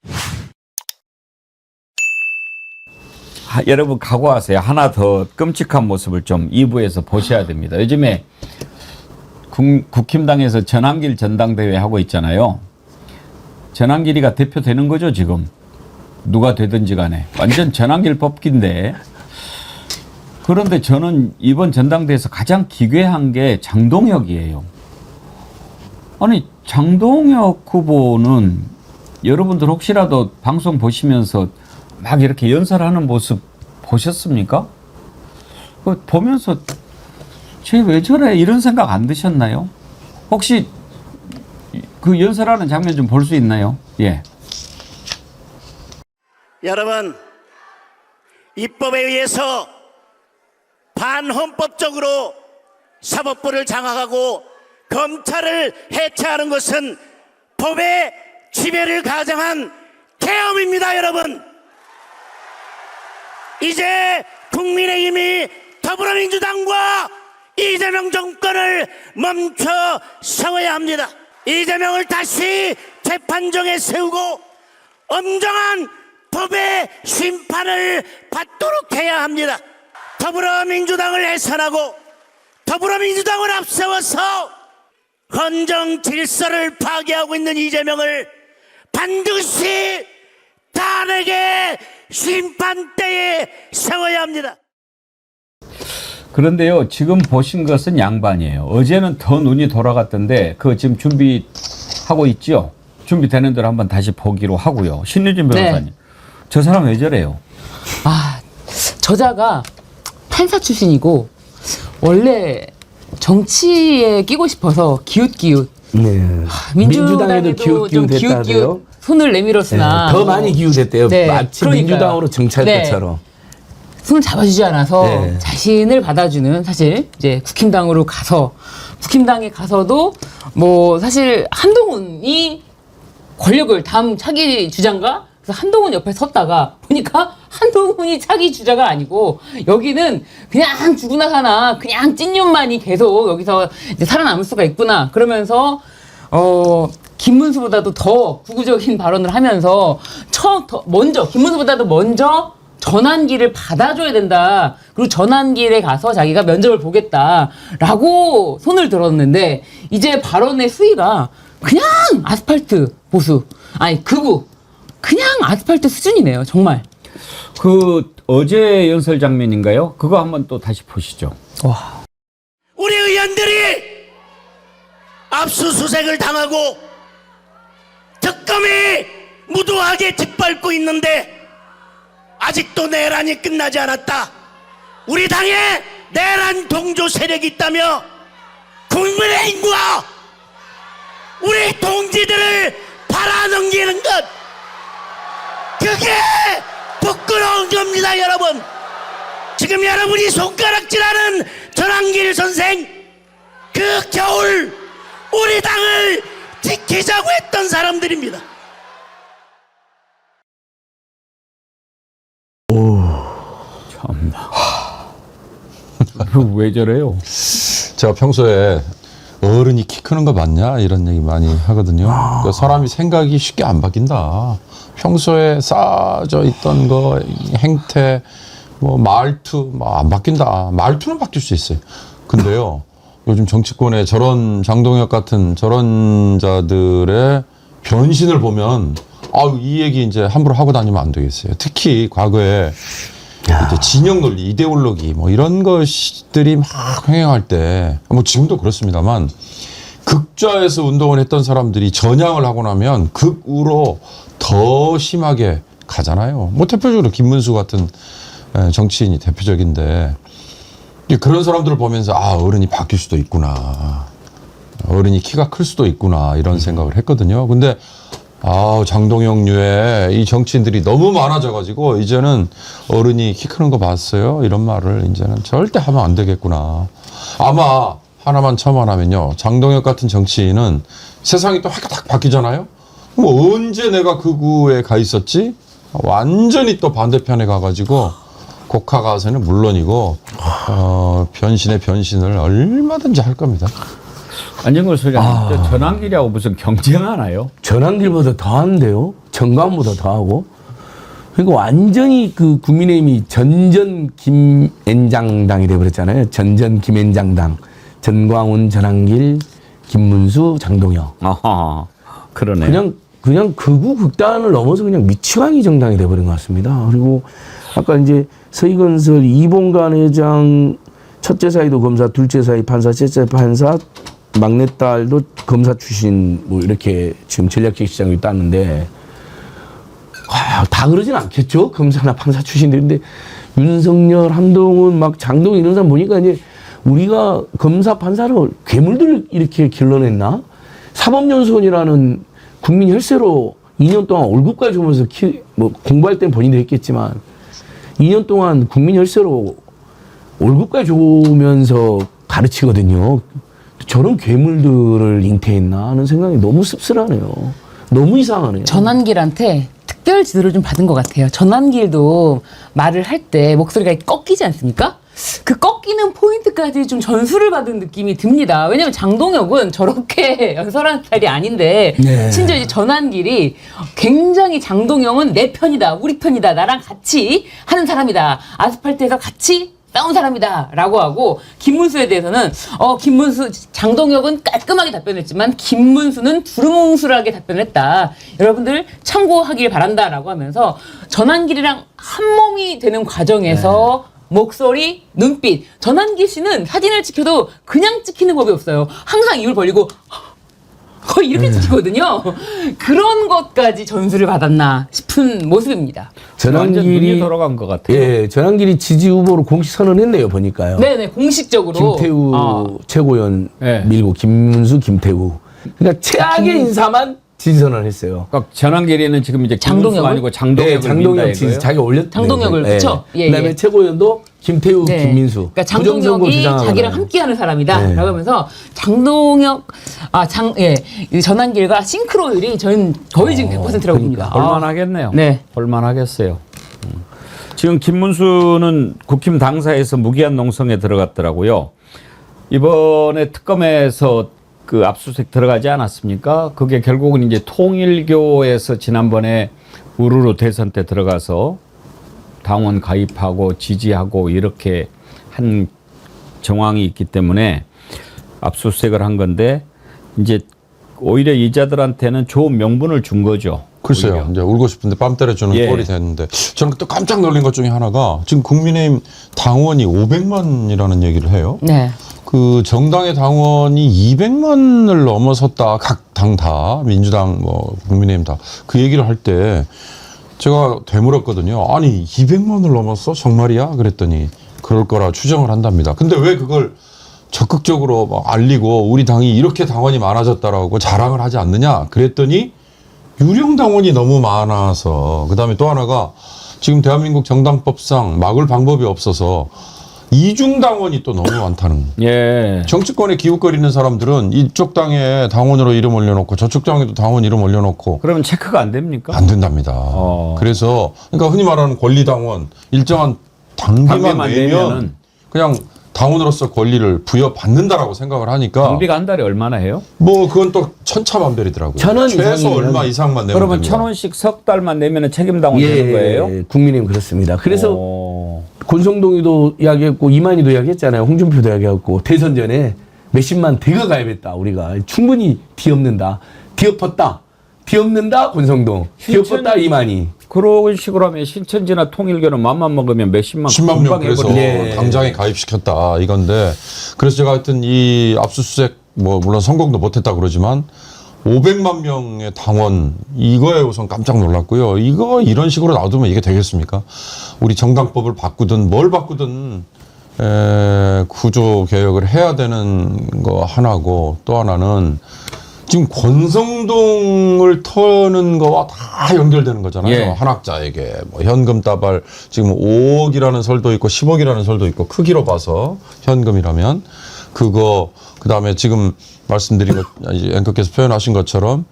여러분 각오하세요. 하나 더 끔찍한 모습을 좀 2부에서 보셔야 됩니다. 요즘에 국힘당에서 전환길 전당대회 하고 있잖아요. 전환길이가 대표되는 거죠 지금. 누가 되든지 간에. 완전 전환길 뽑기인데. 그런데 저는 이번 전당대회에서 가장 기괴한 게 장동혁이에요. 아니 장동혁 후보는 여러분들 혹시라도 방송 보시면서 막 이렇게 연설하는 모습 보셨습니까? 보면서 쟤 왜 저래 이런 생각 안 드셨나요? 혹시 그 연설하는 장면 좀 볼 수 있나요? 예. 여러분, 입법에 의해서 반헌법적으로 사법부를 장악하고 검찰을 해체하는 것은 법의 지배를 가장한 계엄입니다, 여러분. 이제 국민의힘이 더불어민주당과 이재명 정권을 멈춰 세워야 합니다. 이재명을 다시 재판정에 세우고 엄정한 법의 심판을 받도록 해야 합니다. 더불어민주당을 해산하고 더불어민주당을 앞세워서 헌정 질서를 파괴하고 있는 이재명을 반드시 탄핵의 심판대에 세워야 합니다. 그런데요, 지금 보신 것은 양반이에요. 어제는 더 눈이 돌아갔던데 그거 지금 준비하고 있죠? 준비되는 대로 한번 다시 보기로 하고요. 신유진 변호사님. 네. 저 사람 왜 저래요? 아, 저자가 판사 출신이고 원래 정치에 끼고 싶어서 기웃기웃. 네. 민주당에도 기웃기웃했다고요? 손을 내밀었으나 네, 더 많이 기웃했대요. 네, 마치 그러니까요. 민주당으로 정치할 네. 때처럼. 손을 잡아주지 않아서 네. 자신을 받아주는 사실 이제 국힘당으로 가서 국힘당에 가서도 뭐 사실 한동훈이 권력을 다음 차기 주자인가? 그래서 한동훈 옆에 섰다가 보니까 한동훈이 차기 주자가 아니고 여기는 그냥 죽으나 사나 그냥 찐년만이 계속 여기서 이제 살아남을 수가 있구나 그러면서 김문수보다도 더 구구적인 발언을 하면서 김문수보다도 먼저 전환기를 받아줘야 된다. 그리고 전환길에 가서 자기가 면접을 보겠다라고 손을 들었는데 이제 발언의 수위가 그냥 아스팔트 보수 아니 극우 그냥 아스팔트 수준이네요. 정말. 그 어제 연설 장면인가요? 그거 한번 또 다시 보시죠. 와. 우리 의원들이 압수수색을 당하고 특검이 무도하게 짓밟고 있는데 아직도 내란이 끝나지 않았다. 우리 당에 내란 동조 세력이 있다며 국민의힘과 우리 동지들을 팔아넘기는 것 그게 부끄러운 겁니다, 여러분. 지금 여러분이 손가락질하는 전환길 선생 그 겨울 우리 당을 지키자고 했던 사람들입니다. 참나. 왜 저래요? 제가 평소에 어른이 키 크는 거 맞냐 이런 얘기 많이 하거든요. 그러니까 사람이 생각이 쉽게 안 바뀐다. 평소에 쌓여져 있던 거 행태 뭐 말투 뭐 안 바뀐다. 말투는 바뀔 수 있어요. 근데요. 요즘 정치권에 저런 장동혁 같은 저런 자들의 변신을 보면 이 얘기 이제 함부로 하고 다니면 안 되겠어요. 특히 과거에 이제 진영 논리, 이데올로기 뭐 이런 것들이 막 횡행할 때 뭐 지금도 그렇습니다만 극좌에서 운동을 했던 사람들이 전향을 하고 나면 극우로 더 심하게 가잖아요. 뭐 대표적으로 김문수 같은 정치인이 대표적인데 그런 사람들을 보면서 어른이 바뀔 수도 있구나. 어른이 키가 클 수도 있구나 이런 생각을 했거든요. 근데 장동혁류의 이 정치인들이 너무 많아져가지고 이제는 어른이 키 크는 거 봤어요? 이런 말을 이제는 절대 하면 안 되겠구나. 아마 하나만 첨언하면요. 장동혁 같은 정치인은 세상이 또 확 바뀌잖아요. 뭐 언제 내가 그 구에 가 있었지? 완전히 또 반대편에 가가지고 국가 가서는 물론이고 변신의 변신을 얼마든지 할 겁니다. 안정걸 소장님, 전환길하고 무슨 경쟁하나요? 전환길보다 더한데요. 정강보다 더하고. 그러니까 완전히 그 국민의힘이 전전 김앤장당이 돼버렸잖아요. 전전 김앤장당. 전광훈, 전환길, 김문수, 장동혁. 아하, 그러네요. 그냥 극우 극단을 넘어서 그냥 미치광이 정당이 돼버린 것 같습니다. 그리고 아까 이제 서희건설 이봉관 회장 첫째 사이도 검사, 둘째 사이 판사, 셋째 판사, 막내딸도 검사 출신 뭐 이렇게 지금 전략적 시장이 땄는데 다 그러진 않겠죠. 검사나 판사 출신들인데 윤석열, 한동훈, 막 장동훈 이런 사람 보니까 이제 우리가 검사 판사를 괴물들을 이렇게 길러냈나? 사법연수원이라는 국민 혈세로 2년 동안 월급까지 주면서 공부할 땐 본인도 했겠지만 2년 동안 국민 혈세로 월급까지 주면서 가르치거든요. 저런 괴물들을 잉태했나 하는 생각이 너무 씁쓸하네요. 너무 이상하네요. 전환길한테 특별 지도를 좀 받은 것 같아요. 전환길도 말을 할 때 목소리가 꺾이지 않습니까? 그 꺾이는 포인트까지 좀 전수를 받은 느낌이 듭니다. 왜냐면 장동혁은 저렇게 연설하는 스타일이 아닌데 심지어 이제 전환길이 굉장히 장동혁은 내 편이다, 우리 편이다, 나랑 같이 하는 사람이다, 아스팔트에서 같이 싸운 사람이다 라고 하고, 김문수에 대해서는 장동혁은 깔끔하게 답변했지만 김문수는 두루뭉술하게 답변했다, 여러분들 참고하길 바란다 라고 하면서 전환길이랑 한 몸이 되는 과정에서 목소리, 눈빛, 전환길 씨는 사진을 찍혀도 그냥 찍히는 법이 없어요. 항상 입을 벌리고 거의 이렇게 찍히거든요. 그런 것까지 전수를 받았나 싶은 모습입니다. 전환길이 돌아간 것 같아요. 예, 전환길이 지지 후보로 공식 선언했네요. 보니까요. 네네, 공식적으로 김태우 최고위원 밀고 김문수, 김태우. 그러니까 최악의 인사만 지지 선언했어요. 그러니까 전환길이는 지금 이제 김문수가 아니고 장동혁을 장동혁 지지 자기가 올렸. 장동혁을 그렇죠. 그다음에 최고위원도 김태우, 김민수. 그러니까 장동혁이 자기랑 함께하는 사람이다라고 하면서 장동혁, 이 전환길과 싱크로율이 저는 거의 지금 100%라고 봅니다. 볼만하겠네요. 네, 볼만하겠어요. 지금 김문수는 국힘 당사에서 무기한 농성에 들어갔더라고요. 이번에 특검에서 그 압수수색 들어가지 않았습니까? 그게 결국은 이제 통일교에서 지난번에 우르르 대선 때 들어가서 당원 가입하고 지지하고 이렇게 한 정황이 있기 때문에 압수수색을 한 건데, 이제 오히려 이자들한테는 좋은 명분을 준 거죠. 글쎄요. 오히려. 이제 울고 싶은데 뺨 때려주는 꼴이 됐는데, 저는 또 깜짝 놀란 것 중에 하나가 지금 국민의힘 당원이 500만이라는 얘기를 해요. 네. 그 정당의 당원이 200만을 넘어섰다. 각 당 다, 민주당 뭐 국민의힘 다 그 얘기를 할 때 제가 되물었거든요. 아니 200만을 넘었어? 정말이야? 그랬더니 그럴 거라 추정을 한답니다. 근데 왜 그걸 적극적으로 막 알리고 우리 당이 이렇게 당원이 많아졌다라고 자랑을 하지 않느냐? 그랬더니 유령 당원이 너무 많아서, 그다음에 또 하나가 지금 대한민국 정당법상 막을 방법이 없어서 이중 당원이 또 너무 많다는. 정치권에 기웃거리는 사람들은 이쪽 당에 당원으로 이름 올려놓고 저쪽 당에도 당원 이름 올려놓고. 그러면 체크가 안 됩니까? 안 된답니다. 그래서 그러니까 흔히 말하는 권리당원, 일정한 당비만 내면 그냥 당원으로서 권리를 부여받는다라고 생각을 하니까. 당비가 한 달에 얼마나 해요? 뭐 그건 또 천차만별이더라고요. 1,000원 최소 얼마 이상만 내면 그러면 됩니다. 1,000원씩 석 달만 내면 책임당원 되는 거예요? 국민의힘 그렇습니다. 그래서 권성동이도 이야기했고 이만희도 이야기했잖아요. 홍준표도 이야기했고 대선 전에 몇십만 대거 가입했다. 우리가 충분히 뒤엎는다. 뒤엎는다 권성동. 뒤엎었다 이만희. 그런 식으로 하면 신천지나 통일교는 맘만 먹으면 몇십만 10만 명 그래서 해버리네. 당장에 가입시켰다 이건데, 그래서 제가 하여튼 이 압수수색 뭐 물론 성공도 못했다 그러지만 500만 명의 당원 이거에 우선 깜짝 놀랐고요. 이거 이런 식으로 놔두면 이게 되겠습니까? 우리 정당법을 바꾸든 뭘 바꾸든 구조 개혁을 해야 되는 거 하나고, 또 하나는 지금 권성동을 터는 거와 다 연결되는 거잖아요. 예. 한학자에게 뭐 현금 따발 지금 5억이라는 설도 있고 10억이라는 설도 있고, 크기로 봐서 현금이라면 그거, 그다음에 지금 말씀드린 것 앵커께서 표현하신 것처럼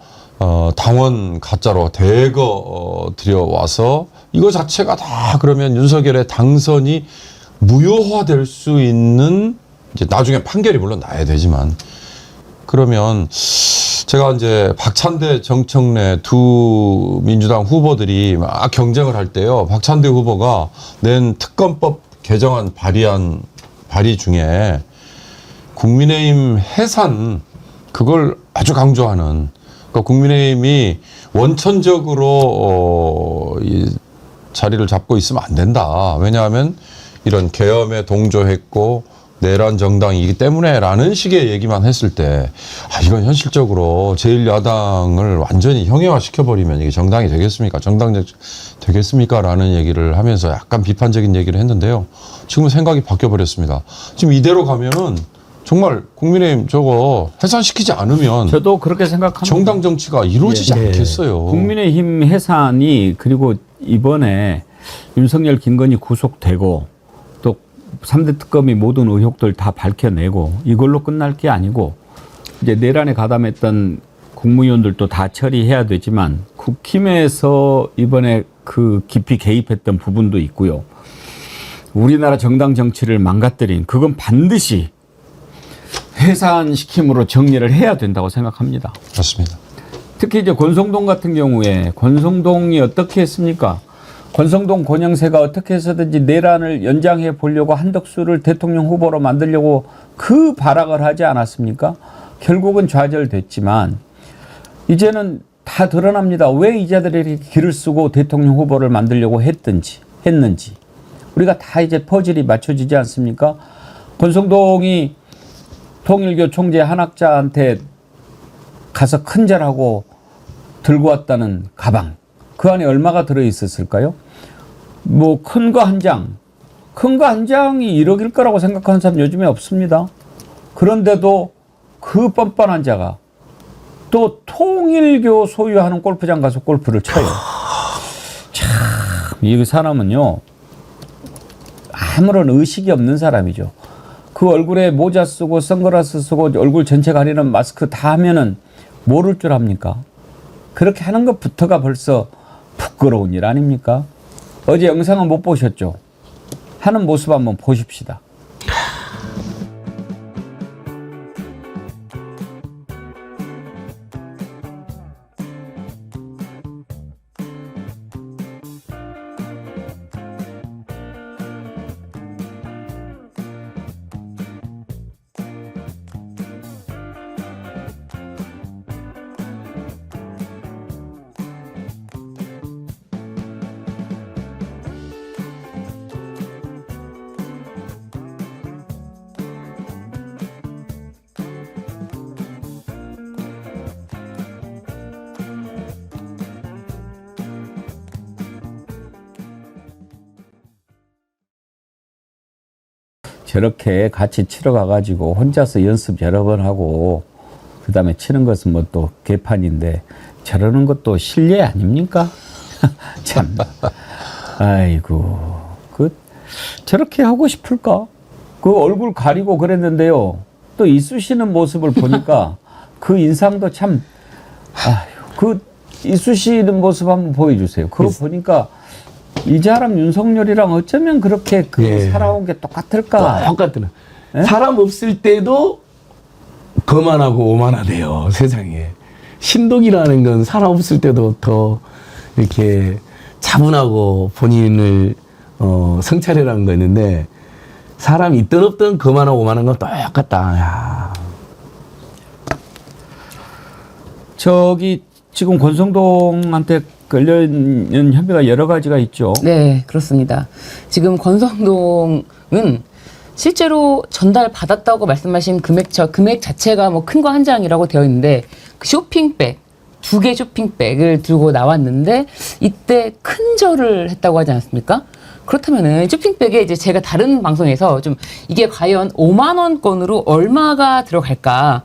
당원 가짜로 대거 들여와서 이거 자체가 다 그러면 윤석열의 당선이 무효화될 수 있는, 이제 나중에 판결이 물론 나야 되지만, 그러면 제가 이제 박찬대, 정청래 두 민주당 후보들이 막 경쟁을 할 때요, 박찬대 후보가 낸 특검법 개정안 발의 중에 국민의힘 해산, 그걸 아주 강조하는, 그러니까 국민의힘이 원천적으로 이 자리를 잡고 있으면 안 된다. 왜냐하면 이런 계엄에 동조했고 내란 정당이기 때문에라는 식의 얘기만 했을 때, 이건 현실적으로 제1야당을 완전히 형해화시켜버리면 이게 정당이 되겠습니까? 정당 되겠습니까? 라는 얘기를 하면서 약간 비판적인 얘기를 했는데요. 지금은 생각이 바뀌어버렸습니다. 지금 이대로 가면은 정말 국민의힘 저거 해산시키지 않으면 저도 그렇게 생각합니다. 정당 정치가 이루어지지 않겠어요. 국민의힘 해산이, 그리고 이번에 윤석열, 김건희 구속되고 또 3대 특검이 모든 의혹들 다 밝혀내고 이걸로 끝날 게 아니고, 이제 내란에 가담했던 국무위원들도 다 처리해야 되지만 국힘에서 이번에 그 깊이 개입했던 부분도 있고요. 우리나라 정당 정치를 망가뜨린, 그건 반드시 해산시킴으로 정리를 해야 된다고 생각합니다. 맞습니다. 특히 이제 권성동 같은 경우에, 권성동이 어떻게 했습니까? 권성동, 권영세가 어떻게 해서든지 내란을 연장해 보려고 한덕수를 대통령 후보로 만들려고 그 발악을 하지 않았습니까? 결국은 좌절됐지만 이제는 다 드러납니다. 왜 이자들이 길을 쓰고 대통령 후보를 만들려고 했는지. 우리가 다 이제 퍼즐이 맞춰지지 않습니까? 권성동이 통일교 총재 한학자한테 가서 큰절하고 들고 왔다는 가방, 그 안에 얼마가 들어있었을까요? 뭐 큰 거 한 장, 큰 거 한 장이 1억일 거라고 생각하는 사람 요즘에 없습니다. 그런데도 그 뻔뻔한 자가 또 통일교 소유하는 골프장 가서 골프를 쳐요. 참, 이 사람은요, 아무런 의식이 없는 사람이죠. 그 얼굴에 모자 쓰고 선글라스 쓰고 얼굴 전체 가리는 마스크 다 하면은 모를 줄 압니까? 그렇게 하는 것부터가 벌써 부끄러운 일 아닙니까? 어제 영상은 못 보셨죠? 하는 모습 한번 보십시다. 저렇게 같이 치러 가가지고 혼자서 연습 여러 번 하고 그 다음에 치는 것은 뭐 또 개판인데 저러는 것도 실례 아닙니까? 참. 아이고. 저렇게 하고 싶을까? 그 얼굴 가리고 그랬는데요. 또 이쑤시는 모습을 보니까 그 인상도 참, 그 이쑤시는 모습 한번 보여주세요. 그거 보니까 이 사람 윤석열이랑 어쩌면 그렇게 살아온 게 똑같을까? 똑같더라. 사람 없을 때도 거만하고 오만하대요, 세상에. 신독이라는 건 사람 없을 때도 더 이렇게 차분하고 본인을 성찰이라는 거 있는데, 사람 있든 없든 거만하고 오만한 건 똑같다. 야. 저기 지금 권성동한테 걸려있는 혐의가 여러 가지가 있죠. 네, 그렇습니다. 지금 권성동은 실제로 전달받았다고 말씀하신 금액 자체가 뭐 큰 거 한 장이라고 되어 있는데 그 쇼핑백 2개 쇼핑백을 들고 나왔는데 이때 큰 절을 했다고 하지 않았습니까? 그렇다면은 쇼핑백에 이제 제가 다른 방송에서 좀 이게 과연 5만 원권으로 얼마가 들어갈까?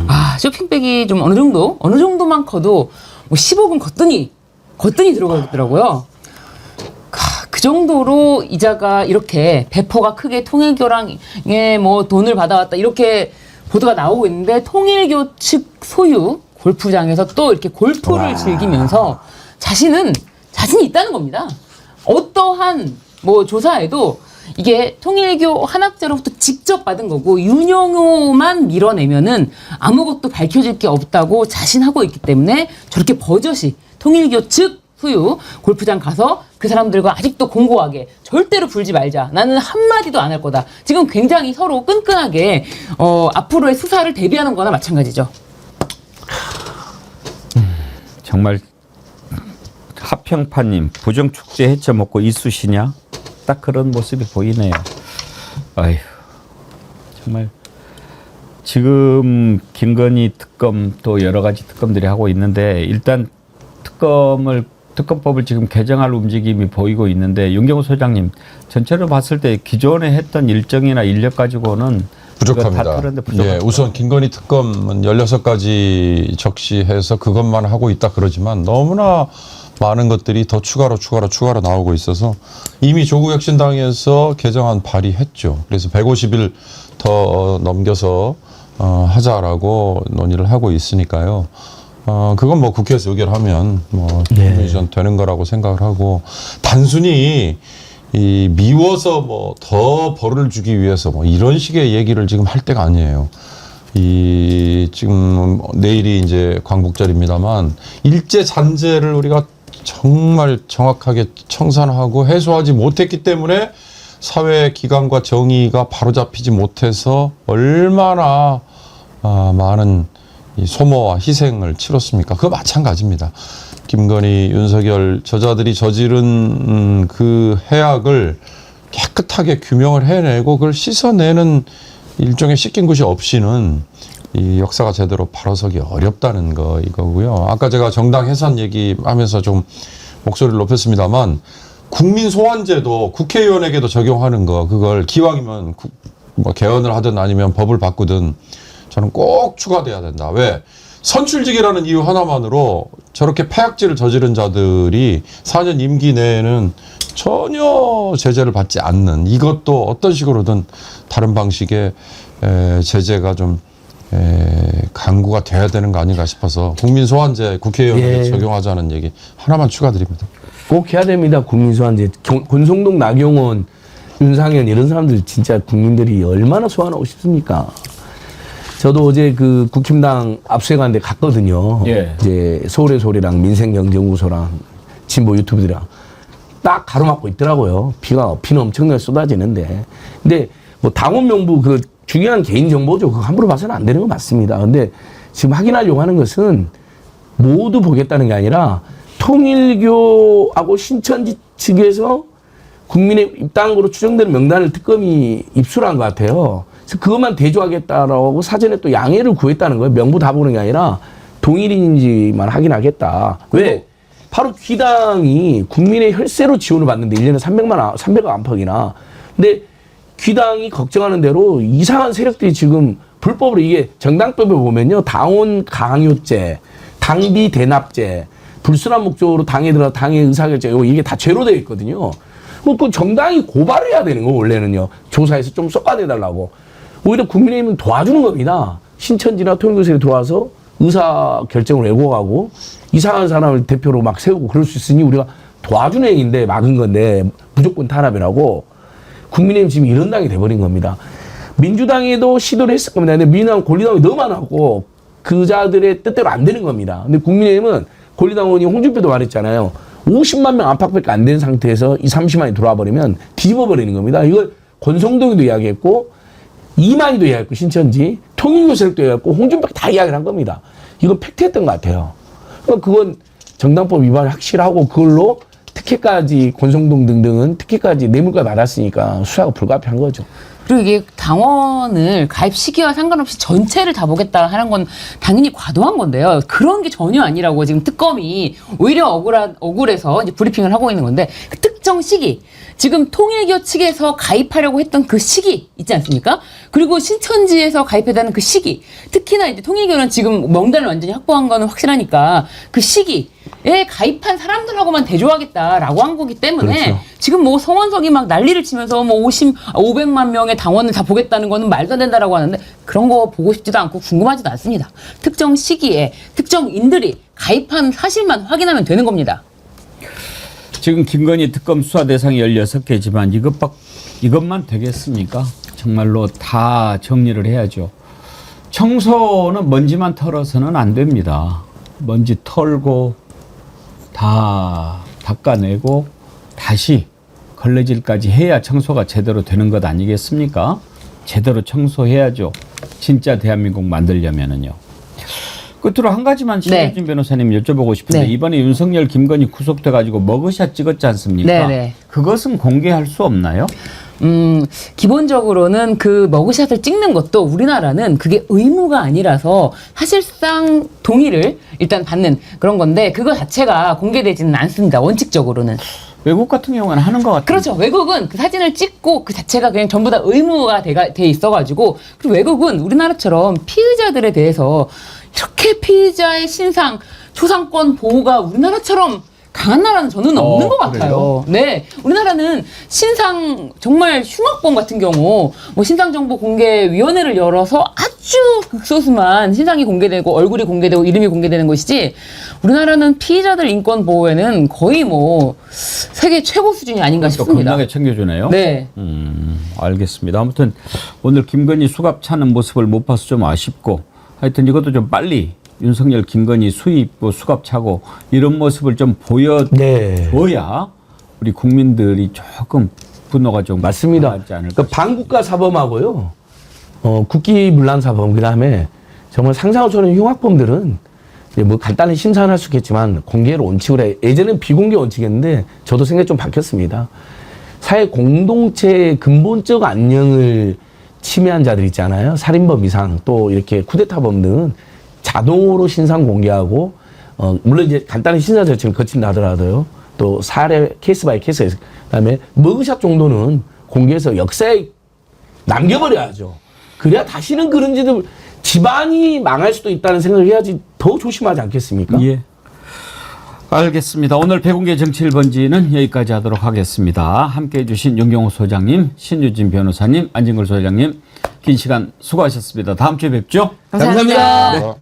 아, 쇼핑백이 좀 어느 정도만 커도 뭐 10억은 거뜬히 들어가더라고요. 그 정도로 이자가 이렇게 배포가 크게 통일교랑에 뭐 돈을 받아왔다 이렇게 보도가 나오고 있는데 통일교 측 소유 골프장에서 또 이렇게 골프를 즐기면서 자신이 있다는 겁니다. 어떠한 뭐 조사에도 이게 통일교 한학자로부터 직접 받은 거고 윤영호만 밀어내면은 아무것도 밝혀질 게 없다고 자신하고 있기 때문에 저렇게 버젓이 통일교 측 소유 골프장 가서 그 사람들과 아직도 공고하게 절대로 불지 말자. 나는 한마디도 안 할 거다. 지금 굉장히 서로 끈끈하게 앞으로의 수사를 대비하는 거나 마찬가지죠. 정말 하평파님 부정축제 해쳐 먹고 이쑤시냐? 딱 그런 모습이 보이네요. 아휴, 정말 지금 김건희 특검 또 여러 가지 특검들이 하고 있는데 일단 특검법을 지금 개정할 움직임이 보이고 있는데 윤경호 소장님 전체로 봤을 때 기존에 했던 일정이나 인력 가지고는 부족합니다. 예, 우선 김건희 특검은 16가지 적시해서 그것만 하고 있다 그러지만 너무나 많은 것들이 더 추가로 나오고 있어서 이미 조국혁신당에서 개정안 발의했죠. 그래서 150일 더 넘겨서 하자라고 논의를 하고 있으니까요. 그건 뭐 국회에서 의결하면 뭐 되는 거라고 생각을 하고 단순히 이 미워서 뭐 더 벌을 주기 위해서 뭐 이런 식의 얘기를 지금 할 때가 아니에요. 지금 내일이 이제 광복절입니다만 일제 잔재를 우리가 정말 정확하게 청산하고 해소하지 못했기 때문에 사회 기관과 정의가 바로잡히지 못해서 얼마나 많은 이 소모와 희생을 치렀습니까? 그거 마찬가지입니다. 김건희, 윤석열 저자들이 저지른 그 해악을 깨끗하게 규명을 해내고 그걸 씻어내는 일종의 씻긴 것이 없이는 이 역사가 제대로 바로서기 어렵다는 거 이거고요. 아까 제가 정당 해산 얘기하면서 좀 목소리를 높였습니다만 국민 소환제도 국회의원에게도 적용하는 거 그걸 기왕이면 뭐 개헌을 하든 아니면 법을 바꾸든 저는 꼭 추가돼야 된다. 왜? 선출직이라는 이유 하나만으로 저렇게 폐악질을 저지른 자들이 4년 임기 내에는 전혀 제재를 받지 않는 이것도 어떤 식으로든 다른 방식의 제재가 좀 강구가 돼야 되는 거 아닌가 싶어서 국민 소환제 국회의원에게 적용하자는 얘기 하나만 추가드립니다. 꼭 해야 됩니다. 국민 소환제. 권성동, 나경원, 윤상현 이런 사람들 진짜 국민들이 얼마나 소환하고 싶습니까? 저도 어제 그 국힘당 압수해가는데 갔거든요. 이제 서울의 소리랑 민생경제연구소랑 진보 유튜브들이랑 딱 가로막고 있더라고요. 비는 엄청나게 쏟아지는데. 근데 뭐 당원 명부 그 중요한 개인 정보죠. 그거 함부로 봐서는 안 되는 거 맞습니다. 근데 지금 확인하려고 하는 것은 모두 보겠다는 게 아니라 통일교하고 신천지 측에서 국민의 입당으로 추정되는 명단을 특검이 입수한 것 같아요. 그래서 그것만 대조하겠다라고 사전에 또 양해를 구했다는 거예요. 명부 다 보는 게 아니라 동일인지만 확인하겠다. 왜? 바로 귀당이 국민의 혈세로 지원을 받는데 1년에 300억 안팎이나. 근데 귀당이 걱정하는 대로 이상한 세력들이 지금 불법으로 이게 정당법에 보면요. 당원 강요죄, 당비 대납죄, 불순한 목적으로 당에 들어 당의 의사결정 이게 다 죄로 되어 있거든요. 그 정당이 고발해야 되는 거 원래는요. 조사해서 좀 쏙아내달라고. 오히려 국민의힘은 도와주는 겁니다. 신천지나 통일교세에 들어와서 의사결정을 왜곡하고 이상한 사람을 대표로 막 세우고 그럴 수 있으니 우리가 도와주는 행위인데 막은 건데 무조건 탄압이라고 국민의힘 지금 이런 당이 돼버린 겁니다. 민주당에도 시도를 했을 겁니다. 근데 민주당 권리당이 너무 많았고 그자들의 뜻대로 안 되는 겁니다. 근데 국민의힘은 권리당원이 홍준표도 말했잖아요. 50만 명 안팎밖에 안 된 상태에서 이 30만이 들어와 버리면 뒤집어 버리는 겁니다. 이걸 권성동이도 이야기했고 이만희도 이야기했고 신천지 통일교 세력도 이야기했고 홍준표가 다 이야기를 한 겁니다. 이건 팩트였던 것 같아요. 그러니까 그건 정당법 위반이 확실하고 그걸로 특혜까지 권성동 등등은 특혜까지 뇌물까지 받았으니까 수사가 불가피한 거죠. 그리고 이게 당원을 가입 시기와 상관없이 전체를 다 보겠다 하는 건 당연히 과도한 건데요. 그런 게 전혀 아니라고 지금 특검이 오히려 억울해서 이제 브리핑을 하고 있는 건데 그 특정 시기, 지금 통일교 측에서 가입하려고 했던 그 시기 있지 않습니까? 그리고 신천지에서 가입해다는 그 시기, 특히나 이제 통일교는 지금 명단을 완전히 확보한 거는 확실하니까 그 시기에 가입한 사람들하고만 대조하겠다라고 한 거기 때문에 그렇죠. 지금 뭐 성원석이 막 난리를 치면서 뭐 500만 명의 당원을 다 보겠다는 거는 말도 안 된다라고 하는데 그런 거 보고 싶지도 않고 궁금하지도 않습니다. 특정 시기에 특정인들이 가입한 사실만 확인하면 되는 겁니다. 지금 김건희 특검 수사 대상이 16개지만 이것만 되겠습니까? 정말로 다 정리를 해야죠. 청소는 먼지만 털어서는 안 됩니다. 먼지 털고 다 닦아내고 다시 걸레질까지 해야 청소가 제대로 되는 것 아니겠습니까? 제대로 청소해야죠. 진짜 대한민국 만들려면은요. 끝으로 한 가지만 신유진 변호사님 여쭤보고 싶은데 이번에 윤석열, 김건희 구속돼가지고 머그샷 찍었지 않습니까? 그것은 공개할 수 없나요? 기본적으로는 그 머그샷을 찍는 것도 우리나라는 그게 의무가 아니라서 사실상 동의를 일단 받는 그런 건데 그거 자체가 공개되지는 않습니다. 원칙적으로는. 외국 같은 경우는 하는 것 같아요. 그렇죠. 외국은 그 사진을 찍고 그 자체가 그냥 전부 다 의무가 돼 있어가지고 그리고 외국은 우리나라처럼 피의자들에 대해서 이렇게 피의자의 신상, 초상권 보호가 우리나라처럼 강한 나라는 저는 없는 것 같아요. 네. 우리나라는 신상, 정말 흉악범 같은 경우, 뭐 신상정보공개위원회를 열어서 아주 극소수만 신상이 공개되고, 얼굴이 공개되고, 이름이 공개되는 것이지, 우리나라는 피의자들 인권 보호에는 거의 뭐, 세계 최고 수준이 아닌가 싶습니다. 건강하게 챙겨주네요. 네. 알겠습니다. 아무튼 오늘 김건희 수갑 차는 모습을 못 봐서 좀 아쉽고, 하여튼 이것도 좀 빨리 윤석열, 김건희 수입, 수갑 차고 이런 모습을 좀 보여줘야 우리 국민들이 조금 분노가 좀 맞습니다. 나지 않을까. 그러니까 반국가 사범하고요, 국기문란 사범, 그다음에 정말 상상을 초월한 흉악범들은 이제 뭐 간단히 심사는 할 수 있겠지만 공개를 원칙으로 해. 예전엔 비공개 원칙이었는데 저도 생각이 좀 바뀌었습니다. 사회 공동체의 근본적 안녕을 침해한 자들 있잖아요. 살인범 이상 또 이렇게 쿠데타범 등 자동으로 신상 공개하고 물론 이제 간단히 심사 절차를 거친다 하더라도요. 또 사례 케이스 바이 케이스에서 그다음에 머그샷 정도는 공개해서 역사에 남겨버려야죠. 그래야 다시는 그런 짓을 집안이 망할 수도 있다는 생각을 해야지 더 조심하지 않겠습니까? 예. 알겠습니다. 오늘 백운계 정치 1번지는 여기까지 하도록 하겠습니다. 함께해 주신 윤경호 소장님, 신유진 변호사님, 안진걸 소장님 긴 시간 수고하셨습니다. 다음 주에 뵙죠. 감사합니다. 네.